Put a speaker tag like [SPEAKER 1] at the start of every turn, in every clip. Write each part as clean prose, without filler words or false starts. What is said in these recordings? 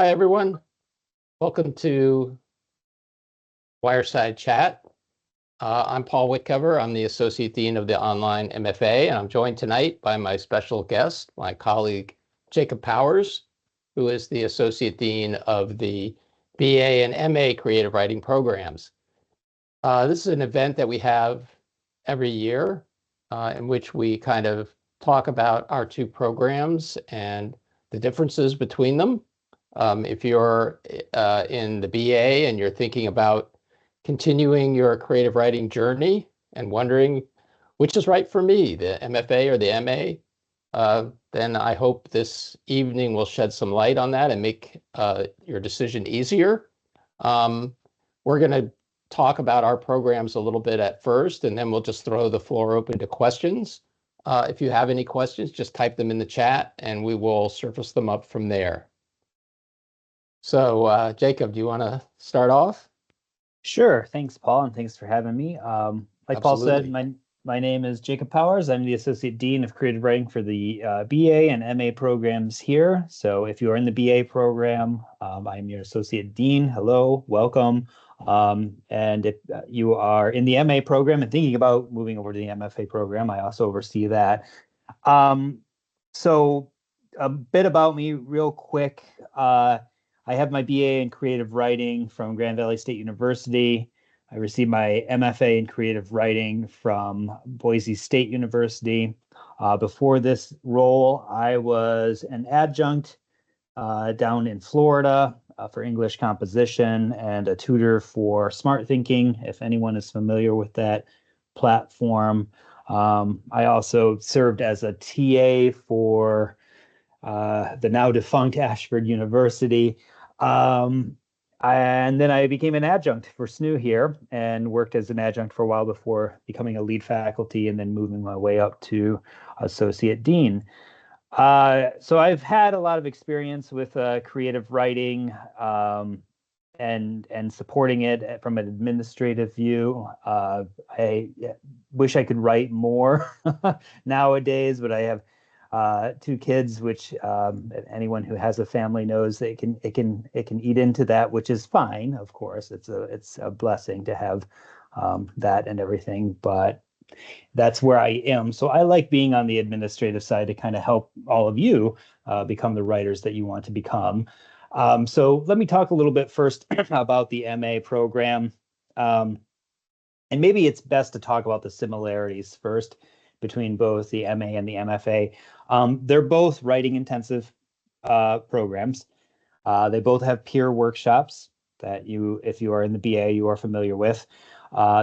[SPEAKER 1] Hi, everyone. Welcome to Wireside Chat. I'm Paul Witcover. I'm the Associate Dean of the Online MFA, and I'm joined tonight by my special guest, my colleague, Jacob Powers, who is the Associate Dean of the BA and MA Creative Writing programs. This is an event that we have every year in which we kind of talk about our two programs and the differences between them. If you're in the BA and you're thinking about continuing your creative writing journey and wondering which is right for me, the MFA or the MA, then I hope this evening will shed some light on that and make your decision easier. We're going to talk about our programs a little bit at first, and then we'll just throw the floor open to questions. If you have any questions, just type them in the chat and we will surface them up from there. So, Jacob, do you want to start off?
[SPEAKER 2] Sure. Thanks, Paul, and thanks for having me. Like Paul said, my name is Jacob Powers. I'm the Associate Dean of Creative Writing for the BA and MA programs here. So if you are in the BA program, I'm your Associate Dean. Hello, welcome. And if you are in the MA program and thinking about moving over to the MFA program, I also oversee that. So a bit about me real quick. I have my BA in creative writing from Grand Valley State University. I received my MFA in creative writing from Boise State University. Before this role, I was an adjunct down in Florida for English composition and a tutor for Smart Thinking, if anyone is familiar with that platform. I also served as a TA for the now defunct Ashford University. And then I became an adjunct for SNHU here and worked as an adjunct for a while before becoming a lead faculty and then moving my way up to associate dean. So I've had a lot of experience with creative writing and supporting it from an administrative view. I wish I could write more nowadays, but I have two kids, which anyone who has a family knows that it can eat into that, which is fine. Of course, it's a blessing to have that and everything, but that's where I am. So I like being on the administrative side to kind of help all of you become the writers that you want to become. So let me talk a little bit first about the MA program. And maybe it's best to talk about the similarities first between both the MA and the MFA. They're both writing intensive programs. They both have peer workshops that if you are in the BA, you are familiar with.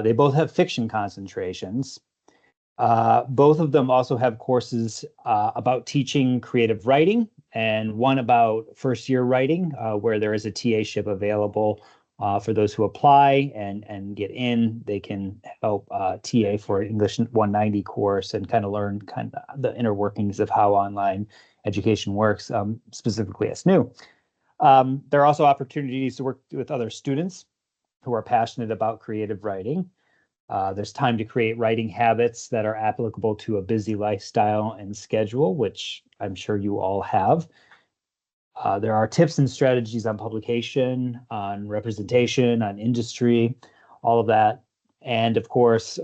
[SPEAKER 2] They both have fiction concentrations. Both of them also have courses about teaching creative writing and one about first year writing, where there is a TA-ship available for those who apply and get in. They can help TA for an English 190 course and kind of learn kind of the inner workings of how online education works, specifically at SNHU. There are also opportunities to work with other students who are passionate about creative writing. There's time to create writing habits that are applicable to a busy lifestyle and schedule, which I'm sure you all have. There are tips and strategies on publication, on representation, on industry, all of that. And of course,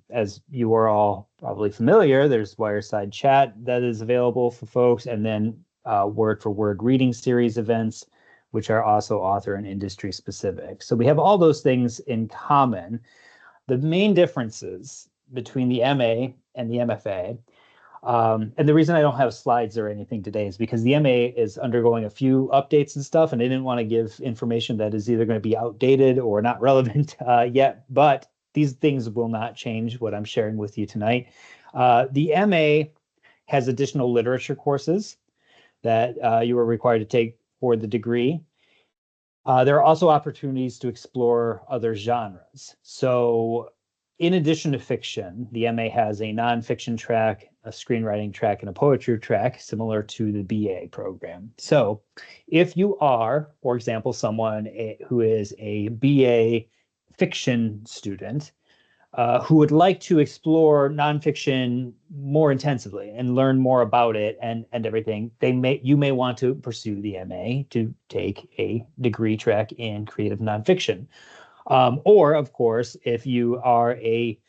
[SPEAKER 2] as you are all probably familiar, there's Wireside Chat that is available for folks, and then word for word reading series events, which are also author and industry specific. So we have all those things in common. The main differences between the MA and the MFA, and the reason I don't have slides or anything today is because the MA is undergoing a few updates and stuff, and I didn't want to give information that is either going to be outdated or not relevant yet, but these things will not change what I'm sharing with you tonight. The MA has additional literature courses that you are required to take for the degree. There are also opportunities to explore other genres. So in addition to fiction, the MA has a nonfiction track, a screenwriting track, and a poetry track similar to the BA program. So if you are, for example, someone who is a BA fiction student, who would like to explore nonfiction more intensively and learn more about it and everything, you may want to pursue the MA to take a degree track in creative nonfiction. Or, of course, if you are a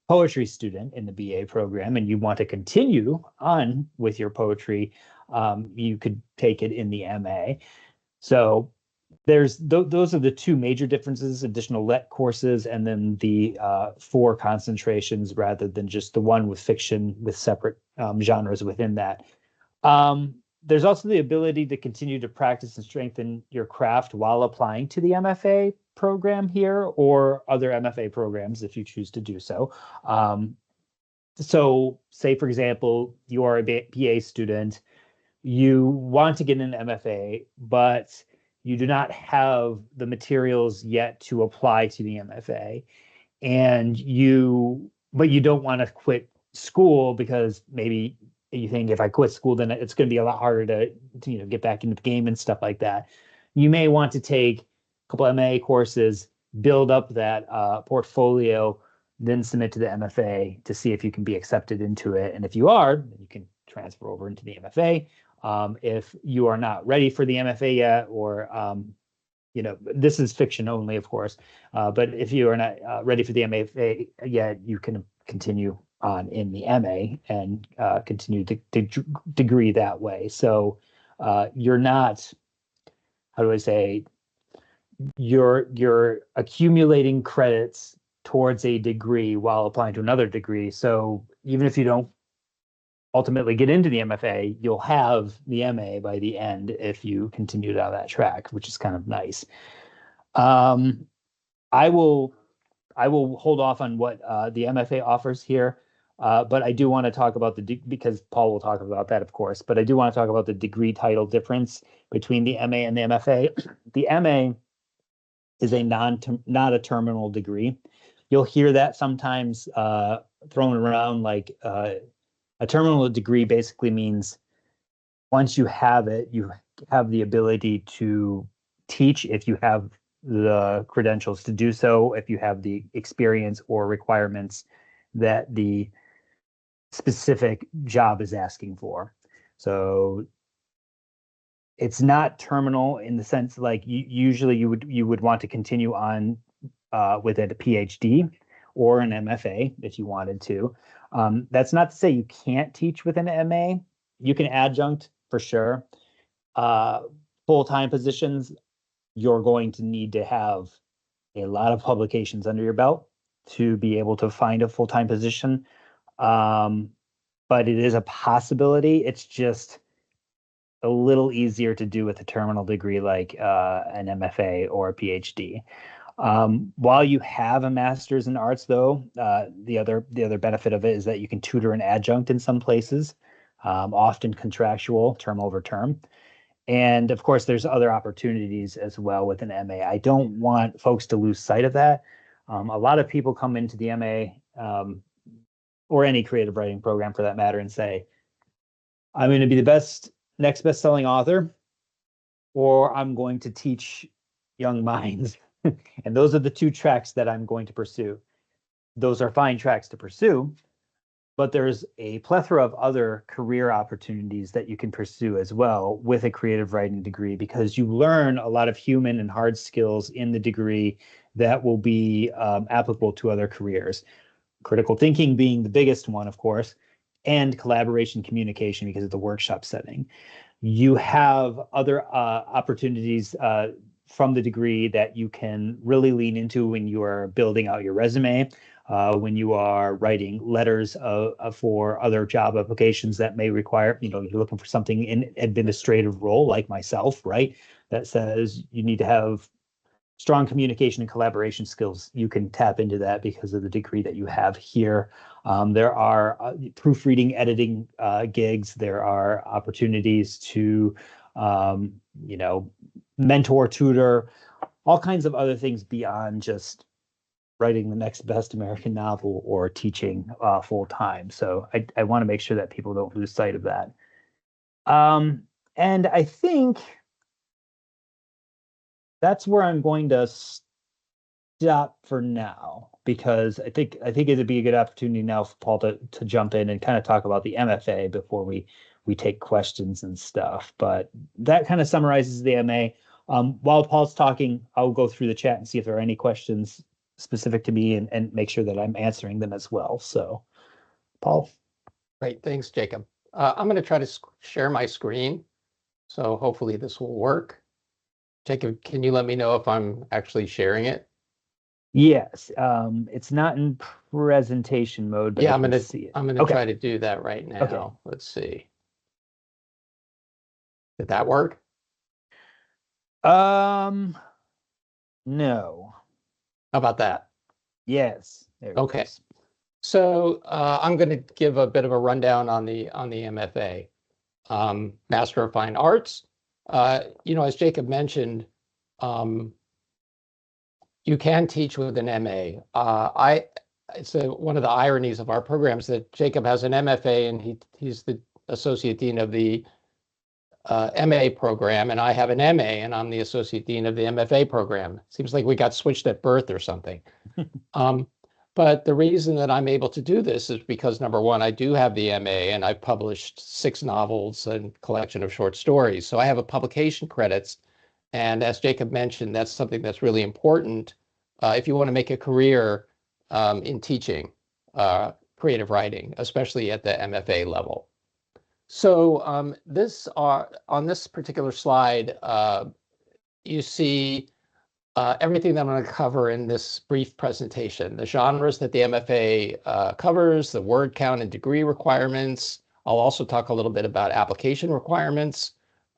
[SPEAKER 2] poetry student in the BA program and you want to continue on with your poetry, you could take it in the MA. So those are the two major differences: additional let courses and then the 4 concentrations rather than just the one with fiction with separate genres within that. There's also the ability to continue to practice and strengthen your craft while applying to the MFA program here or other MFA programs if you choose to do so. So say, for example, you are a BA student, you want to get an MFA, but you do not have the materials yet to apply to the MFA, but you don't want to quit school because maybe you think if I quit school, then it's going to be a lot harder to get back into the game and stuff like that. You may want to take a couple MA courses, build up that portfolio, then submit to the MFA to see if you can be accepted into it. And if you are, then you can transfer over into the MFA. If you are not ready for the MFA yet, or this is fiction only, of course, but if you are not ready for the MFA yet, you can continue on in the MA and continue the degree that way. So you're not, how do I say, you're accumulating credits towards a degree while applying to another degree. So even if you don't ultimately get into the MFA, you'll have the MA by the end if you continue down that track, which is kind of nice. I will hold off on what the MFA offers here, but I do want to talk about because Paul will talk about that, of course, but I do want to talk about the degree title difference between the MA and the MFA. The MA is not a terminal degree. You'll hear that sometimes thrown around like a terminal degree basically means once you have it, you have the ability to teach if you have the credentials to do so, if you have the experience or requirements that the specific job is asking for. So it's not terminal in the sense like usually you would want to continue on with a PhD or an MFA if you wanted to. That's not to say you can't teach with an MA. You can adjunct for sure. Full-time positions, you're going to need to have a lot of publications under your belt to be able to find a full-time position. But it is a possibility. It's just a little easier to do with a terminal degree like an MFA or a PhD. While you have a master's in arts, though, the other benefit of it is that you can tutor an adjunct in some places, often contractual, term over term. And of course, there's other opportunities as well with an MA. I don't want folks to lose sight of that. A lot of people come into the MA or any creative writing program for that matter and say, I'm going to be the next best-selling author, or I'm going to teach young minds. And those are the 2 tracks that I'm going to pursue. Those are fine tracks to pursue, but there's a plethora of other career opportunities that you can pursue as well with a creative writing degree, because you learn a lot of human and hard skills in the degree that will be applicable to other careers. Critical thinking being the biggest one, of course, and collaboration communication because of the workshop setting. You have other opportunities from the degree that you can really lean into when you are building out your resume, when you are writing letters for other job applications that may require, you're looking for something in administrative role like myself, right? That says you need to have strong communication and collaboration skills. You can tap into that because of the degree that you have here. There are proofreading, editing gigs. There are opportunities to, mentor, tutor, all kinds of other things beyond just writing the next best American novel or teaching full time. So I want to make sure that people don't lose sight of that. And I think that's where I'm going to stop for now because I think it'd be a good opportunity now for Paul to jump in and kind of talk about the MFA before we take questions and stuff. But that kind of summarizes the MA. While Paul's talking, I'll go through the chat and see if there are any questions specific to me and make sure that I'm answering them as well. So, Paul.
[SPEAKER 1] Great, thanks, Jacob. I'm going to try to share my screen, so hopefully this will work. Jacob, can you let me know if I'm actually sharing it?
[SPEAKER 2] Yes, it's not in presentation mode, but
[SPEAKER 1] Yeah,
[SPEAKER 2] I can see it.
[SPEAKER 1] I'm gonna
[SPEAKER 2] Okay.
[SPEAKER 1] try to do that right now.
[SPEAKER 2] Okay.
[SPEAKER 1] Let's see. Did that work?
[SPEAKER 2] No.
[SPEAKER 1] How about that?
[SPEAKER 2] Yes. There it
[SPEAKER 1] Okay.
[SPEAKER 2] is.
[SPEAKER 1] So I'm going to give a bit of a rundown on the MFA, Master of Fine Arts. As Jacob mentioned, you can teach with an MA. It's one of the ironies of our programs that Jacob has an MFA and he's the associate dean of the MA program, and I have an MA and I'm the associate dean of the MFA program. Seems like we got switched at birth or something. But the reason that I'm able to do this is because, number one, I do have the MA and I've published 6 novels and collection of short stories. So I have a publication credits. And as Jacob mentioned, that's something that's really important if you want to make a career in teaching creative writing, especially at the MFA level. So on this particular slide, you see everything that I'm going to cover in this brief presentation, the genres that the MFA covers, the word count and degree requirements. I'll also talk a little bit about application requirements,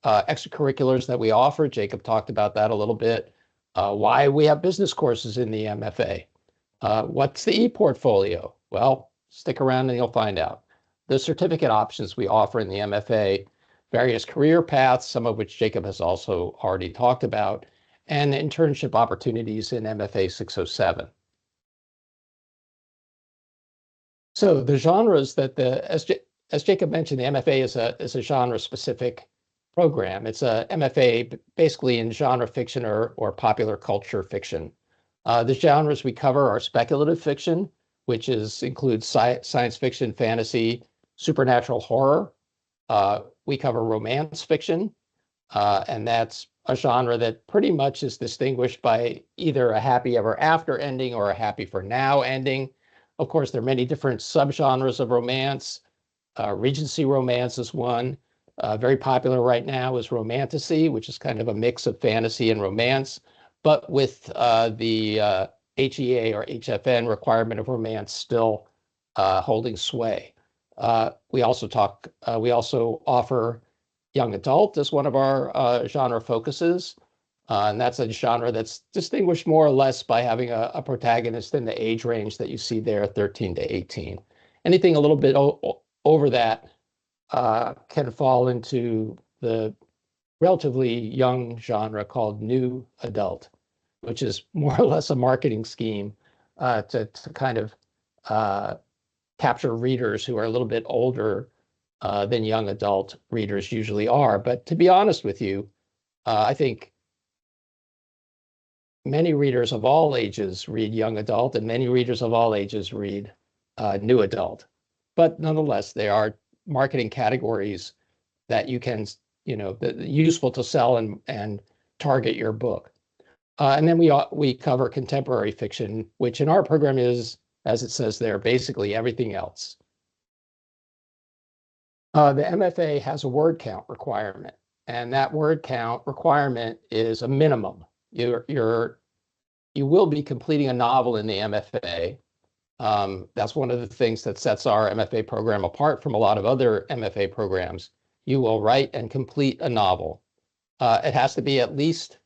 [SPEAKER 1] extracurriculars that we offer. Jacob talked about that a little bit. Why we have business courses in the MFA. What's the e-portfolio? Well, stick around and you'll find out. The certificate options we offer in the MFA, various career paths, some of which Jacob has also already talked about, and internship opportunities in MFA 607. So the genres that as Jacob mentioned, the MFA is a genre-specific program. It's a MFA basically in genre fiction or popular culture fiction. The genres we cover are speculative fiction, which includes science fiction, fantasy, supernatural horror. We cover romance fiction, and that's a genre that pretty much is distinguished by either a happy ever after ending or a happy for now ending. Of course, there are many different subgenres of romance. Regency romance is one. Very popular right now is romantasy, which is kind of a mix of fantasy and romance, but with the HEA or HFN requirement of romance still holding sway. We also offer young adult as one of our genre focuses. And that's a genre that's distinguished more or less by having a protagonist in the age range that you see there, 13 to 18. Anything a little bit over that can fall into the relatively young genre called new adult, which is more or less a marketing scheme to kind of capture readers who are a little bit older than young adult readers usually are. But to be honest with you, I think many readers of all ages read young adult and many readers of all ages read new adult. But nonetheless, they are marketing categories that you can, useful to sell and target your book. And then we cover contemporary fiction, which in our program is, as it says there, basically everything else. The MFA has a word count requirement, and that word count requirement is a minimum. You will be completing a novel in the MFA. That's one of the things that sets our MFA program apart from a lot of other MFA programs. You will write and complete a novel. It has to be at least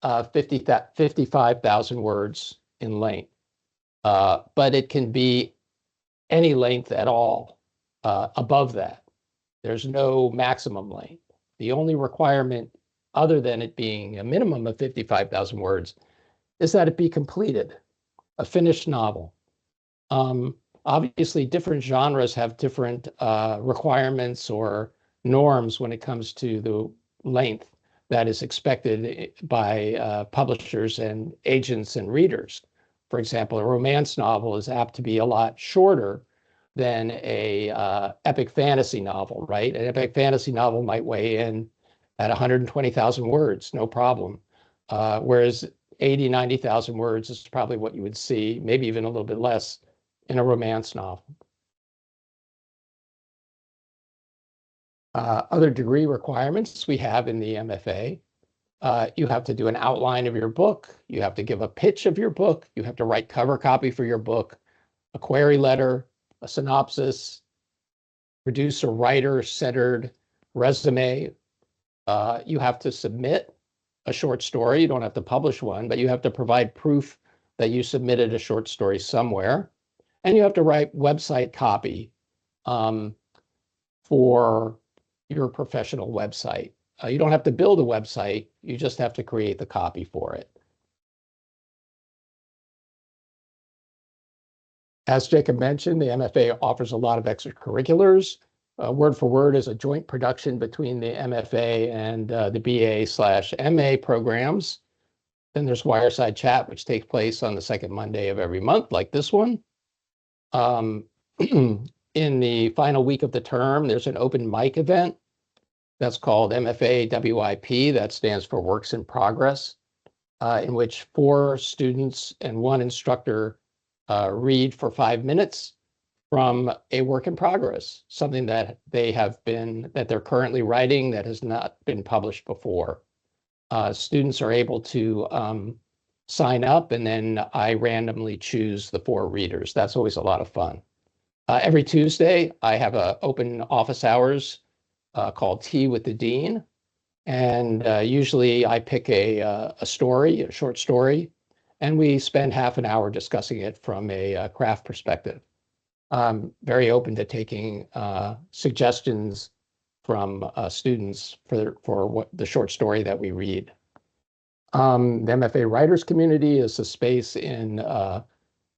[SPEAKER 1] 55,000 words in length, but it can be any length at all above that. There's no maximum length. The only requirement, other than it being a minimum of 55,000 words, is that it be completed, a finished novel. Obviously, different genres have different requirements or norms when it comes to the length. that is expected by publishers and agents and readers. For example, a romance novel is apt to be a lot shorter than a epic fantasy novel, right? An epic fantasy novel might weigh in at 120,000 words, no problem. Whereas 80, 90,000 words is probably what you would see, maybe even a little bit less, in a romance novel. Other degree requirements we have in the MFA. You have to do an outline of your book. You have to give a pitch of your book. You have to write cover copy for your book, a query letter, a synopsis, produce a writer-centered resume. You have to submit a short story. You don't have to publish one, but you have to provide proof that you submitted a short story somewhere. And you have to write website copy for your professional website. You don't have to build a website. You just have to create the copy for it. As Jacob mentioned, the MFA offers a lot of extracurriculars. Word for Word is a joint production between the MFA and the BA/MA programs. Then there's Wireside Chat, which takes place on the second Monday of every month, like this one. In the final week of the term, there's an open mic event that's called MFA WIP. That stands for Works in Progress, in which 4 students and 1 instructor read for 5 minutes from a work in progress, something that they're currently writing that has not been published before. Students are able to sign up, and then I randomly choose the 4 readers. That's always a lot of fun. Every Tuesday, I have an open office hours called Tea with the Dean. And usually I pick a story, a short story, and we spend half an hour discussing it from a craft perspective. I'm very open to taking suggestions from students for what the short story that we read. The MFA Writers Community is a space in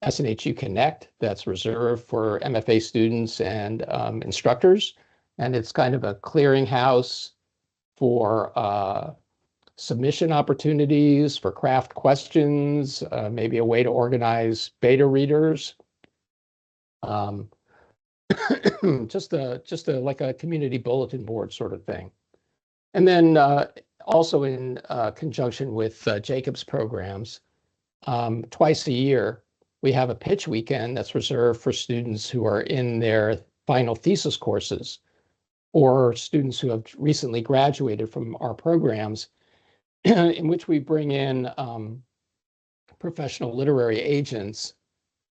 [SPEAKER 1] SNHU Connect that's reserved for MFA students and instructors. And it's kind of a clearinghouse for submission opportunities, for craft questions, maybe a way to organize beta readers. Just like a community bulletin board sort of thing. And then also in conjunction with Jacob's programs, twice a year, we have a pitch weekend that's reserved for students who are in their final thesis courses or students who have recently graduated from our programs, in which we bring in professional literary agents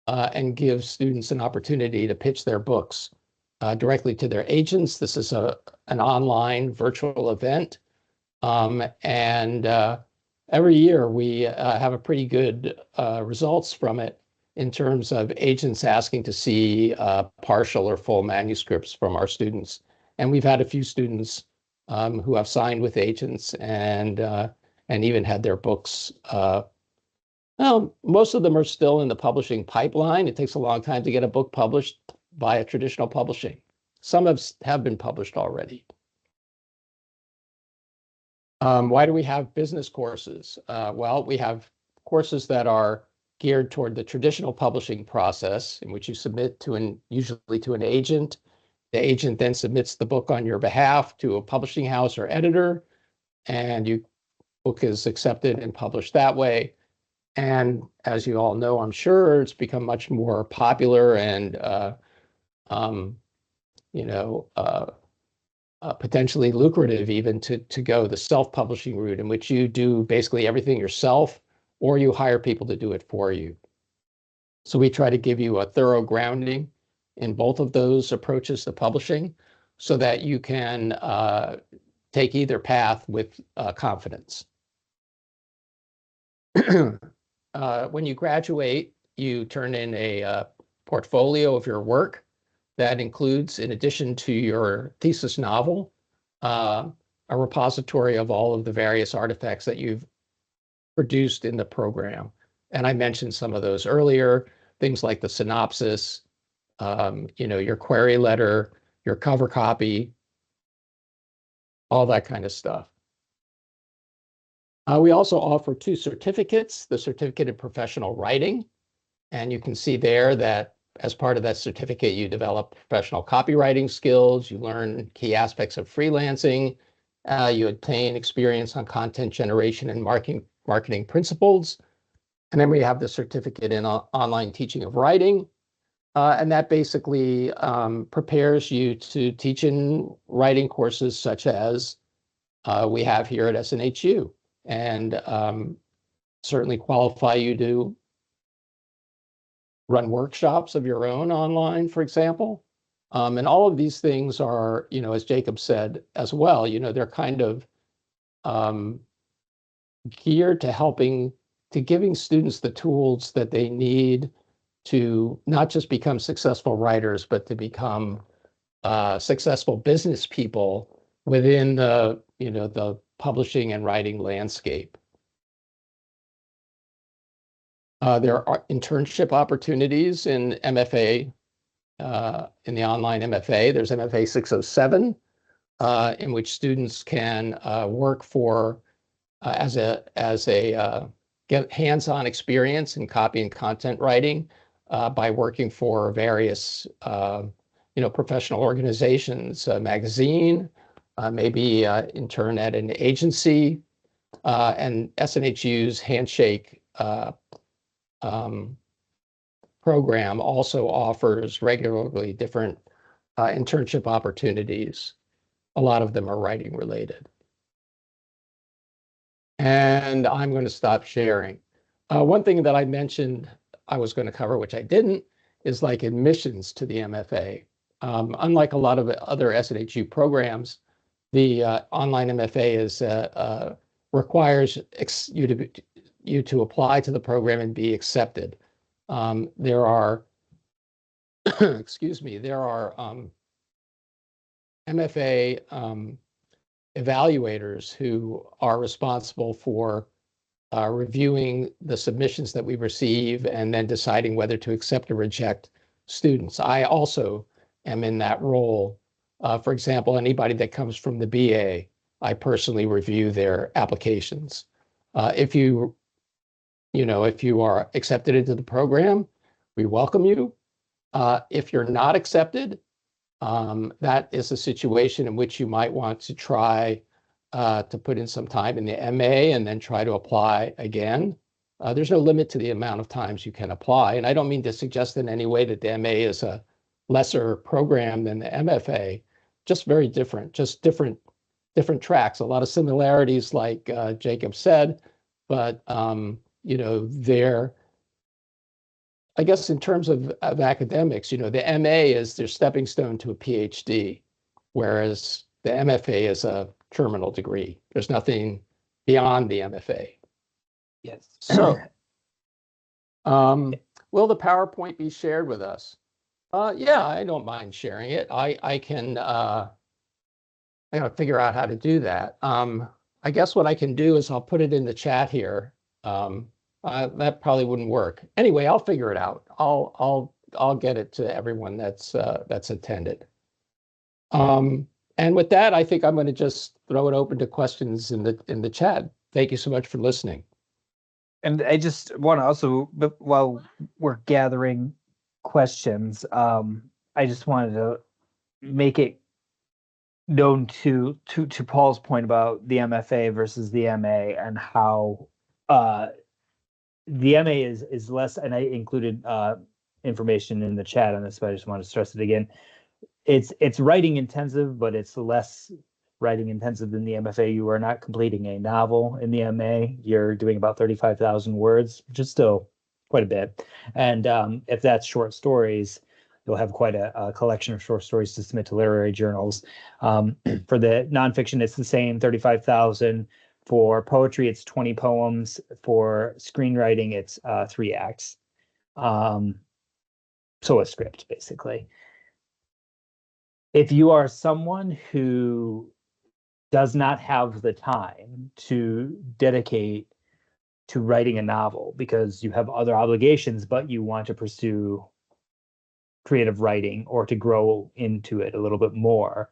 [SPEAKER 1] and give students an opportunity to pitch their books directly to their agents. This is an online virtual event. And every year we have a pretty good results from it in terms of agents asking to see partial or full manuscripts from our students. And we've had a few students who have signed with agents and even had their books. Well, most of them are still in the publishing pipeline. It takes a long time to get a book published by a traditional publishing. Some have been published already. Why do we have business courses? Well, we have courses that are geared toward the traditional publishing process, in which you submit usually to an agent. The agent then submits the book on your behalf to a publishing house or editor, and your book is accepted and published that way. And as you all know, I'm sure it's become much more popular and potentially lucrative even to go the self-publishing route, in which you do basically everything yourself, or you hire people to do it for you. So we try to give you a thorough grounding in both of those approaches to publishing so that you can take either path with confidence. When you graduate, you turn in a portfolio of your work that includes, in addition to your thesis novel, a repository of all of the various artifacts that you've produced in the program. And I mentioned some of those earlier, things like the synopsis, your query letter, your cover copy, all that kind of stuff. We also offer 2 certificates, the certificate in professional writing. And you can see there that as part of that certificate, you develop professional copywriting skills, you learn key aspects of freelancing, you obtain experience on content generation and marketing principles. And then we have the certificate in online teaching of writing. And that basically prepares you to teach in writing courses such as we have here at SNHU, and certainly qualify you to run workshops of your own online, for example. And all of these things are, as Jacob said as well, they're kind of geared to giving students the tools that they need to not just become successful writers, but to become successful business people within the publishing and writing landscape. There are internship opportunities in MFA, in the online MFA. There's MFA 607, in which students can work for get hands-on experience in copy and content writing by working for various professional organizations, a magazine, maybe intern at an agency, and SNHU's Handshake program also offers regularly different internship opportunities. A lot of them are writing related. And I'm going to stop sharing. One thing that I mentioned I was going to cover, which I didn't, is like admissions to the MFA. Unlike a lot of other SNHU programs, the online MFA requires you to apply to the program and be accepted. There are, excuse me, there are MFA evaluators who are responsible for reviewing the submissions that we receive and then deciding whether to accept or reject students. I also am in that role. For example, anybody that comes from the BA, I personally review their applications. If you are accepted into the program, we welcome you. If you're not accepted, that is a situation in which you might want to try to put in some time in the MA and then try to apply again. There's no limit to the amount of times you can apply. And I don't mean to suggest in any way that the MA is a lesser program than the MFA, just very different, just different tracks, a lot of similarities like Jacob said, but I guess in terms of academics, the MA is their stepping stone to a PhD, whereas the MFA is a terminal degree. There's nothing beyond the MFA.
[SPEAKER 2] Yes.
[SPEAKER 1] So, will the PowerPoint be shared with us? Yeah, I don't mind sharing it. I gotta figure out how to do that. I guess what I can do is I'll put it in the chat here. That probably wouldn't work. Anyway, I'll figure it out. I'll get it to everyone that's attended. And with that, I think I'm going to just throw it open to questions in the chat. Thank you so much for listening.
[SPEAKER 2] And I just want to also, while we're gathering questions, I just wanted to make it known to Paul's point about the MFA versus the MA and how the MA is less, and I included information in the chat on this, but I just want to stress it again. It's writing intensive, but it's less writing intensive than the MFA. You are not completing a novel in the MA. You're doing about 35,000 words, which is still quite a bit. And if that's short stories, you'll have quite a collection of short stories to submit to literary journals. For the nonfiction, it's the same, 35,000. For poetry, it's 20 poems. For screenwriting, it's 3 acts. So a script, basically. If you are someone who does not have the time to dedicate to writing a novel because you have other obligations, but you want to pursue creative writing or to grow into it a little bit more,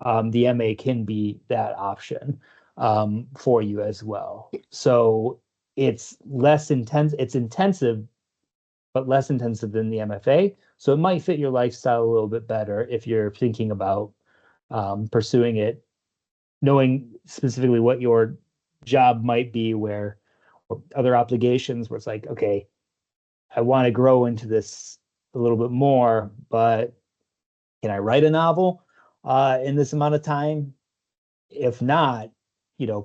[SPEAKER 2] the MA can be that option. for you as well. So it's less intense, it's intensive, but less intensive than the MFA. So it might fit your lifestyle a little bit better if you're thinking about pursuing it, knowing specifically what your job might be, where or other obligations where it's like, okay, I want to grow into this a little bit more, but can I write a novel in this amount of time? If not,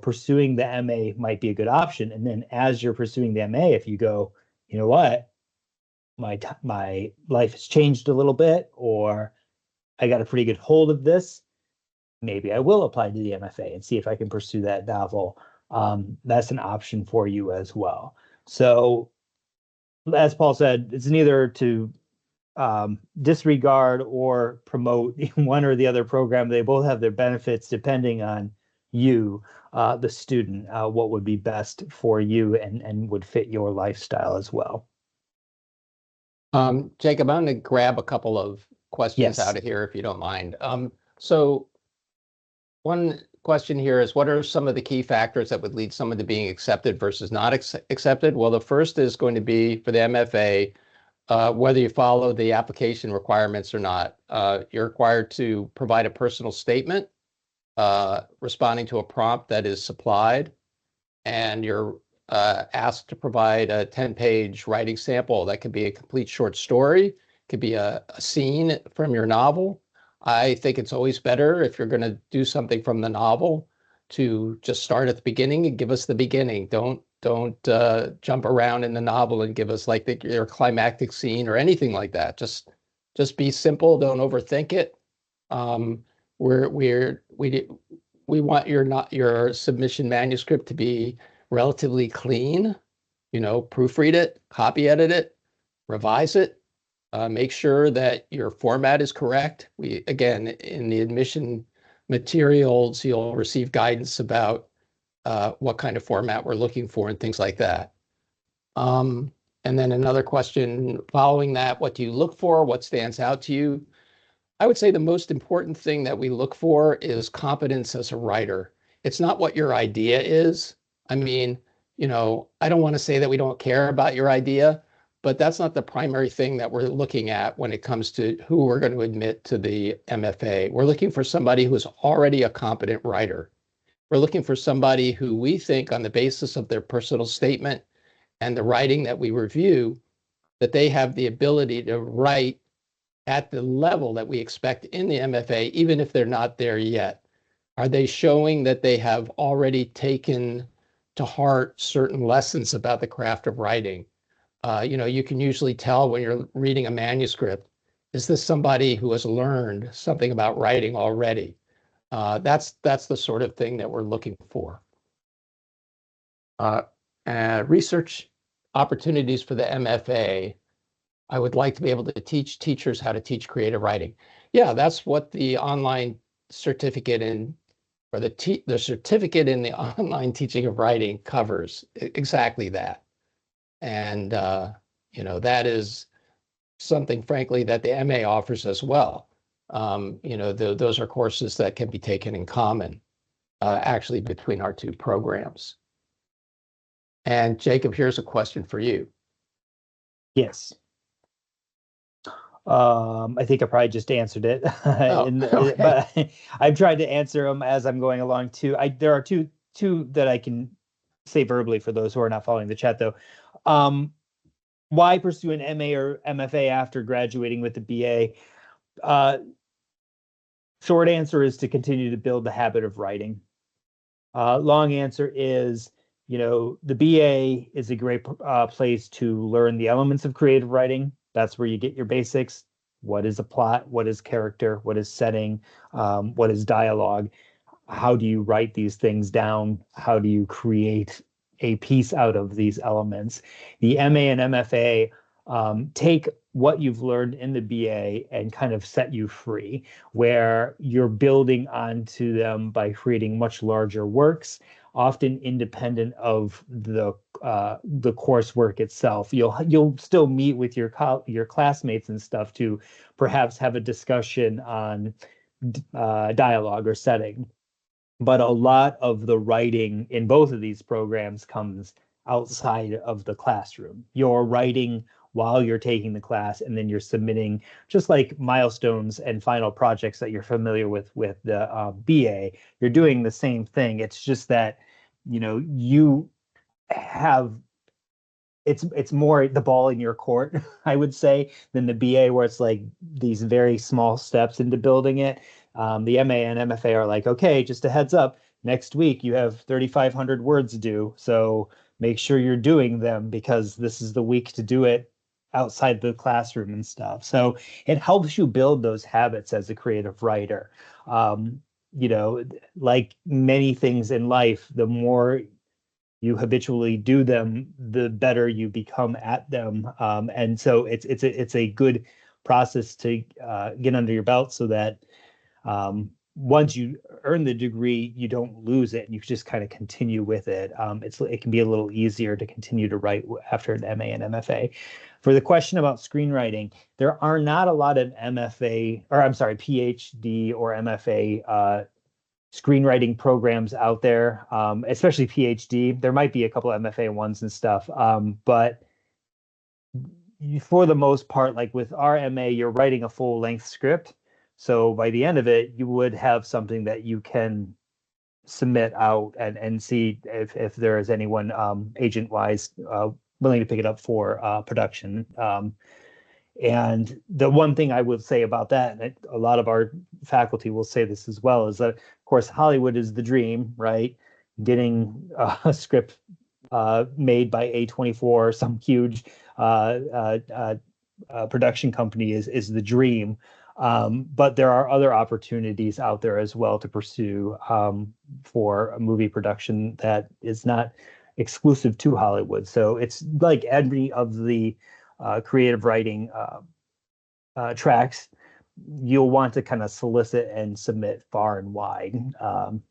[SPEAKER 2] pursuing the MA might be a good option. And then as you're pursuing the MA, if you go, you know what, my life has changed a little bit, or I got a pretty good hold of this, maybe I will apply to the MFA and see if I can pursue that novel. That's an option for you as well. So, as Paul said, it's neither to disregard or promote one or the other program. They both have their benefits depending on you, the student, what would be best for you and would fit your lifestyle as well.
[SPEAKER 1] Jacob, I'm going to grab a couple of questions
[SPEAKER 2] Yes.
[SPEAKER 1] out of here if you don't mind. So one question here is, what are some of the key factors that would lead someone to being accepted versus not accepted? Well, the first is going to be for the MFA, whether you follow the application requirements or not. You're required to provide a personal statement responding to a prompt that is supplied, and you're asked to provide a 10-page writing sample. That could be a complete short story, could be a scene from your novel. I think it's always better if you're going to do something from the novel to just start at the beginning and give us the beginning. Don't jump around in the novel and give us like your climactic scene or anything like that. Just be simple. Don't overthink it. We want your submission manuscript to be relatively clean. Proofread it, copy edit it, revise it. Make sure that your format is correct. Again, in the admission materials, you'll receive guidance about what kind of format we're looking for and things like that. And then another question following that, what do you look for? What stands out to you? I would say the most important thing that we look for is competence as a writer. It's not what your idea is. I mean, I don't want to say that we don't care about your idea, but that's not the primary thing that we're looking at when it comes to who we're going to admit to the MFA. We're looking for somebody who's already a competent writer. We're looking for somebody who we think, on the basis of their personal statement and the writing that we review, that they have the ability to write at the level that we expect in the MFA, even if they're not there yet. Are they showing that they have already taken to heart certain lessons about the craft of writing? You can usually tell when you're reading a manuscript, is this somebody who has learned something about writing already? That's the sort of thing that we're looking for. Research opportunities for the MFA. I would like to be able to teach teachers how to teach creative writing. Yeah, that's what the online certificate the certificate in the online teaching of writing covers. Exactly that. And that is something, frankly, that the MA offers as well. Those are courses that can be taken in common, actually, between our two programs. And Jacob, here's a question for you.
[SPEAKER 2] Yes. I think I probably just answered it,
[SPEAKER 1] Okay.
[SPEAKER 2] but I've tried to answer them as I'm going along too. There are two that I can say verbally for those who are not following the chat though. Why pursue an MA or MFA after graduating with the BA? Short answer is to continue to build the habit of writing. Long answer is, the BA is a great place to learn the elements of creative writing. That's where you get your basics. What is a plot? What is character? What is setting? What is dialogue? How do you write these things down? How do you create a piece out of these elements? The MA and MFA take what you've learned in the BA and kind of set you free, where you're building onto them by creating much larger works, often independent of the coursework itself. You'll still meet with your classmates and stuff to perhaps have a discussion on dialogue or setting. but a lot of the writing in both of these programs comes outside of the classroom. You're writing while you're taking the class, and then you're submitting, just like milestones and final projects that you're familiar with the BA. You're doing the same thing. It's just that, you have it's more the ball in your court, I would say, than the BA, where it's like these very small steps into building it. The MA and MFA are like, okay, just a heads up, next week you have 3,500 words due, so make sure you're doing them because this is the week to do it outside the classroom and stuff. So it helps you build those habits as a creative writer. Like many things in life, the more you habitually do them, the better you become at them. And so it's a good process to get under your belt so that once you earn the degree, you don't lose it and you just kind of continue with it. It can be a little easier to continue to write after an MA and MFA. For the question about screenwriting, there are not a lot of PhD or MFA screenwriting programs out there, especially PhD. There might be a couple of MFA ones and stuff, but for the most part, like with our MA, you're writing a full-length script. So by the end of it, you would have something that you can submit out and see if there is anyone agent-wise willing to pick it up for production. And the one thing I would say about that, and a lot of our faculty will say this as well, is that, of course, Hollywood is the dream, right? Getting a script made by A24, some huge production company is the dream. But there are other opportunities out there as well to pursue for a movie production that is not exclusive to Hollywood. So it's like every of the creative writing tracks, you'll want to kind of solicit and submit far and wide.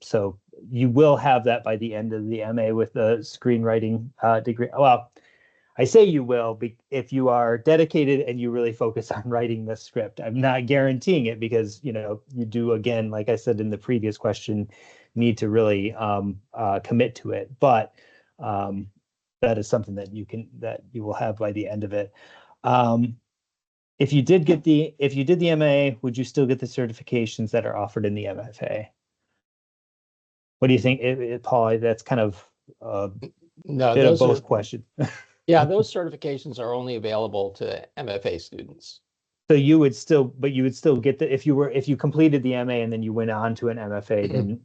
[SPEAKER 2] So you will have that by the end of the MA with the screenwriting degree. Well, I say you will if you are dedicated and you really focus on writing the script. I'm not guaranteeing it because, you do, again, like I said in the previous question, need to really commit to it. But that is something that you will have by the end of it. If you did the MA, would you still get the certifications that are offered in the MFA? What do you think, Paul? That's kind of
[SPEAKER 1] No,
[SPEAKER 2] bit of both questions.
[SPEAKER 1] Yeah, those certifications are only available to MFA students.
[SPEAKER 2] So you would still get if you completed the MA and then you went on to an MFA, then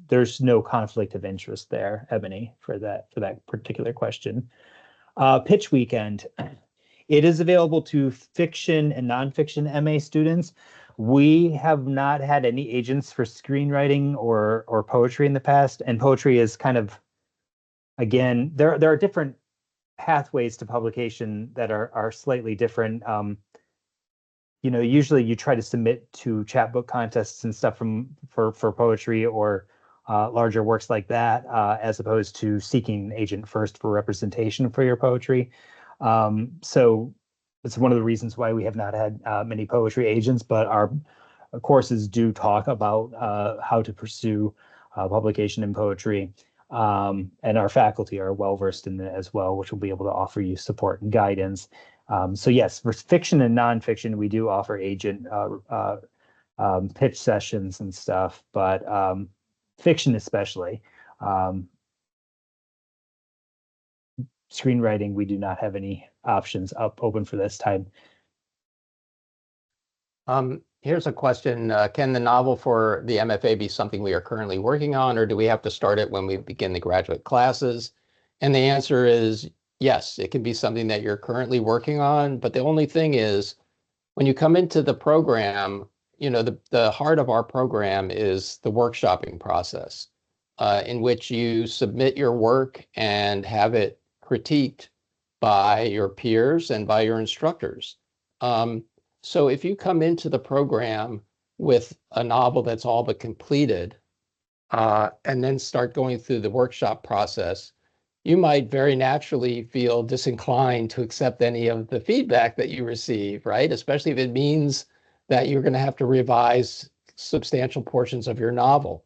[SPEAKER 2] there's no conflict of interest there, Ebony, for that particular question. Pitch weekend. It is available to fiction and nonfiction MA students. We have not had any agents for screenwriting or poetry in the past, and poetry is kind of, again, there are different pathways to publication that are slightly different. Usually you try to submit to chapbook contests and stuff for poetry or larger works like that, as opposed to seeking an agent first for representation for your poetry. So it's one of the reasons why we have not had many poetry agents, but our courses do talk about how to pursue publication in poetry. And our faculty are well versed in it as well, which will be able to offer you support and guidance. So yes, for fiction and nonfiction, we do offer agent pitch sessions and stuff, but fiction especially. Screenwriting, we do not have any options open for this time.
[SPEAKER 1] Here's a question. Can the novel for the MFA be something we are currently working on, or do we have to start it when we begin the graduate classes? And the answer is yes, it can be something that you're currently working on. But the only thing is, when you come into the program, the heart of our program is the workshopping process, in which you submit your work and have it critiqued by your peers and by your instructors. So if you come into the program with a novel that's all but completed, and then start going through the workshop process, you might very naturally feel disinclined to accept any of the feedback that you receive, right? Especially if it means that you're going to have to revise substantial portions of your novel.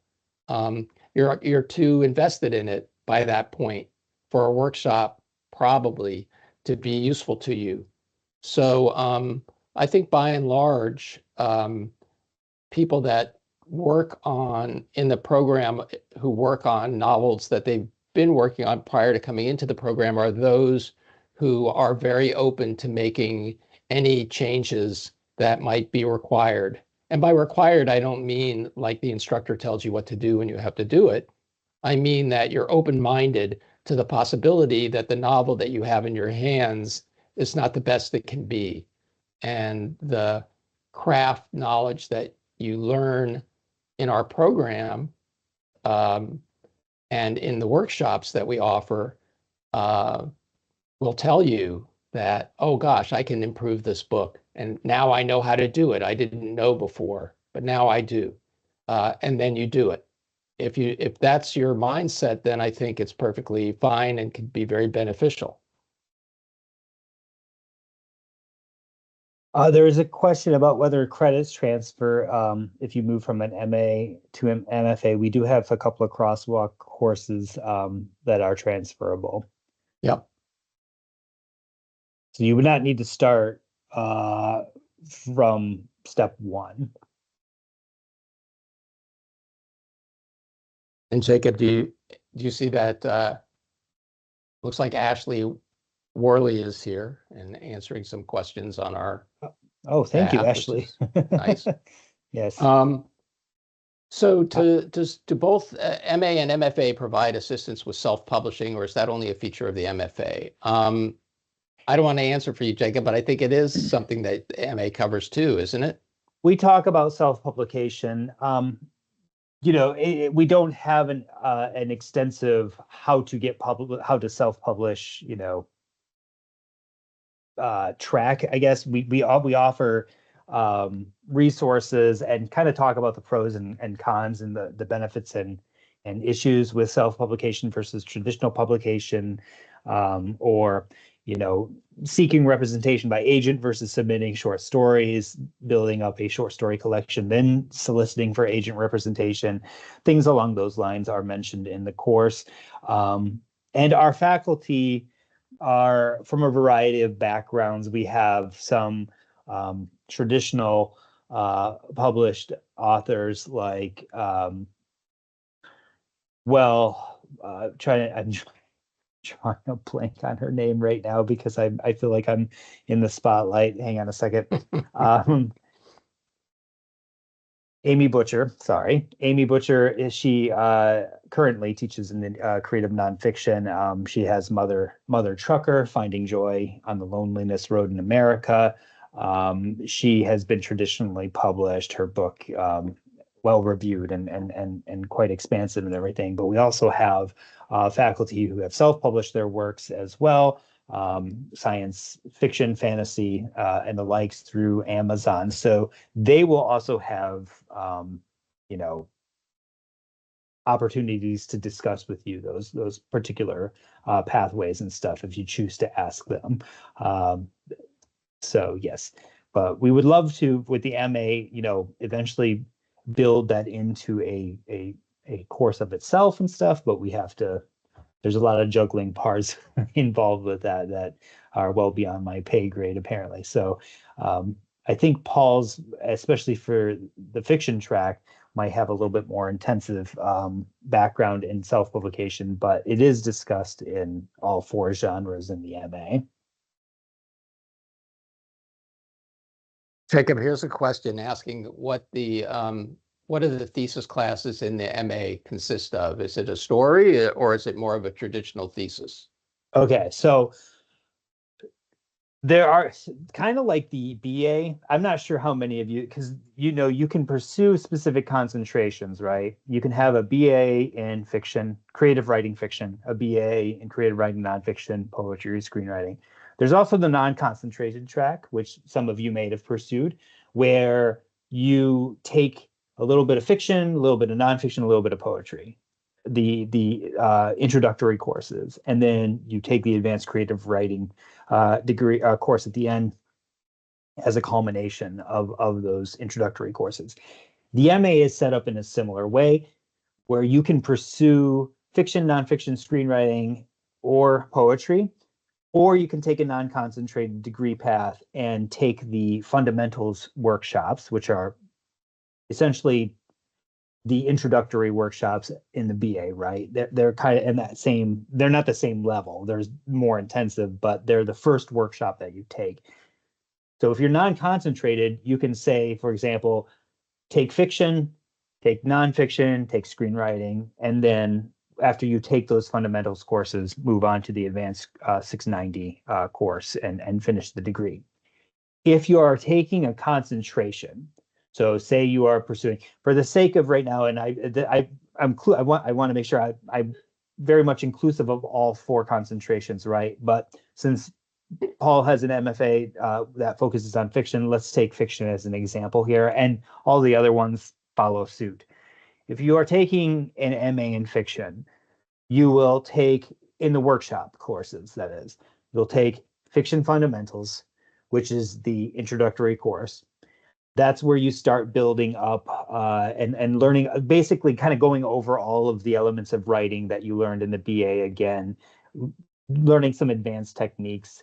[SPEAKER 1] You're too invested in it by that point for a workshop probably to be useful to you. So I think by and large, people that work on in the program who work on novels that they've been working on prior to coming into the program are those who are very open to making any changes that might be required. And by required, I don't mean like the instructor tells you what to do and you have to do it. I mean that you're open-minded to the possibility that the novel that you have in your hands is not the best it can be. And the craft knowledge that you learn in our program and in the workshops that we offer will tell you that, oh gosh, I can improve this book. And now I know how to do it. I didn't know before, but now I do. And then you do it. If that's your mindset, then I think it's perfectly fine and can be very beneficial.
[SPEAKER 2] There is a question about whether credits transfer if you move from an MA to an MFA. We do have a couple of crosswalk courses that are transferable.
[SPEAKER 1] Yep.
[SPEAKER 2] So you would not need to start from step one.
[SPEAKER 1] And Jacob, do you see that? Looks like Ashley Worley is here and answering some questions on our
[SPEAKER 2] Oh, thank you,
[SPEAKER 1] behalf,
[SPEAKER 2] Ashley.
[SPEAKER 1] Nice.
[SPEAKER 2] Yes.
[SPEAKER 1] So do both MA and MFA provide assistance with self-publishing, or is that only a feature of the MFA? I don't want to answer for you, Jacob, but I think it is something that MA covers too, isn't it?
[SPEAKER 2] We talk about self-publication. We don't have an extensive how to self-publish, track. I guess we offer resources and kind of talk about the pros and cons and the benefits and issues with self-publication versus traditional publication, or seeking representation by agent versus submitting short stories, building up a short story collection, then soliciting for agent representation. Things along those lines are mentioned in the course. And our faculty are from a variety of backgrounds. We have some traditional published authors like, I'm drawing a blank on her name right now because I feel like I'm in the spotlight. Hang on a second. Amy Butcher, sorry. Amy Butcher, she currently teaches in the creative nonfiction. She has Mother Trucker, Finding Joy on the Loneliness Road in America. She has been traditionally published, her book well reviewed and quite expansive and everything. But we also have faculty who have self-published their works as well, science fiction, fantasy, and the likes through Amazon. So they will also have, opportunities to discuss with you those particular pathways and stuff if you choose to ask them. So yes, but we would love to, with the MA, eventually build that into a course of itself and stuff, but there's a lot of juggling parts involved with that are well beyond my pay grade, apparently. So I think Paul's, especially for the fiction track, might have a little bit more intensive background in self-publication, but it is discussed in all four genres in the MA.
[SPEAKER 1] Jacob, here's a question asking what are the thesis classes in the MA consist of? Is it a story or is it more of a traditional thesis?
[SPEAKER 2] Okay, so there are kind of like the BA. I'm not sure how many of you, because you can pursue specific concentrations, right? You can have a BA in fiction, creative writing fiction, a BA in creative writing nonfiction, poetry, screenwriting. There's also the non-concentrated track, which some of you may have pursued, where you take a little bit of fiction, a little bit of nonfiction, a little bit of poetry, the introductory courses, and then you take the advanced creative writing degree course at the end as a culmination of those introductory courses. The MA is set up in a similar way, where you can pursue fiction, nonfiction, screenwriting, or poetry, or you can take a non-concentrated degree path and take the fundamentals workshops, which are essentially the introductory workshops in the BA, right? They're kind of in that same, they're not the same level. There's more intensive, but they're the first workshop that you take. So if you're non-concentrated, you can say, for example, take fiction, take nonfiction, take screenwriting, and then after you take those fundamentals courses, move on to the advanced 690 course and finish the degree. If you are taking a concentration, so say you are pursuing, for the sake of right now, and I want to make sure I'm very much inclusive of all four concentrations, right? But since Paul has an MFA that focuses on fiction, let's take fiction as an example here, and all the other ones follow suit. If you are taking an MA in fiction, you will take in the workshop courses, that is, you'll take fiction fundamentals, which is the introductory course. That's where you start building up and learning, basically kind of going over all of the elements of writing that you learned in the BA again, learning some advanced techniques,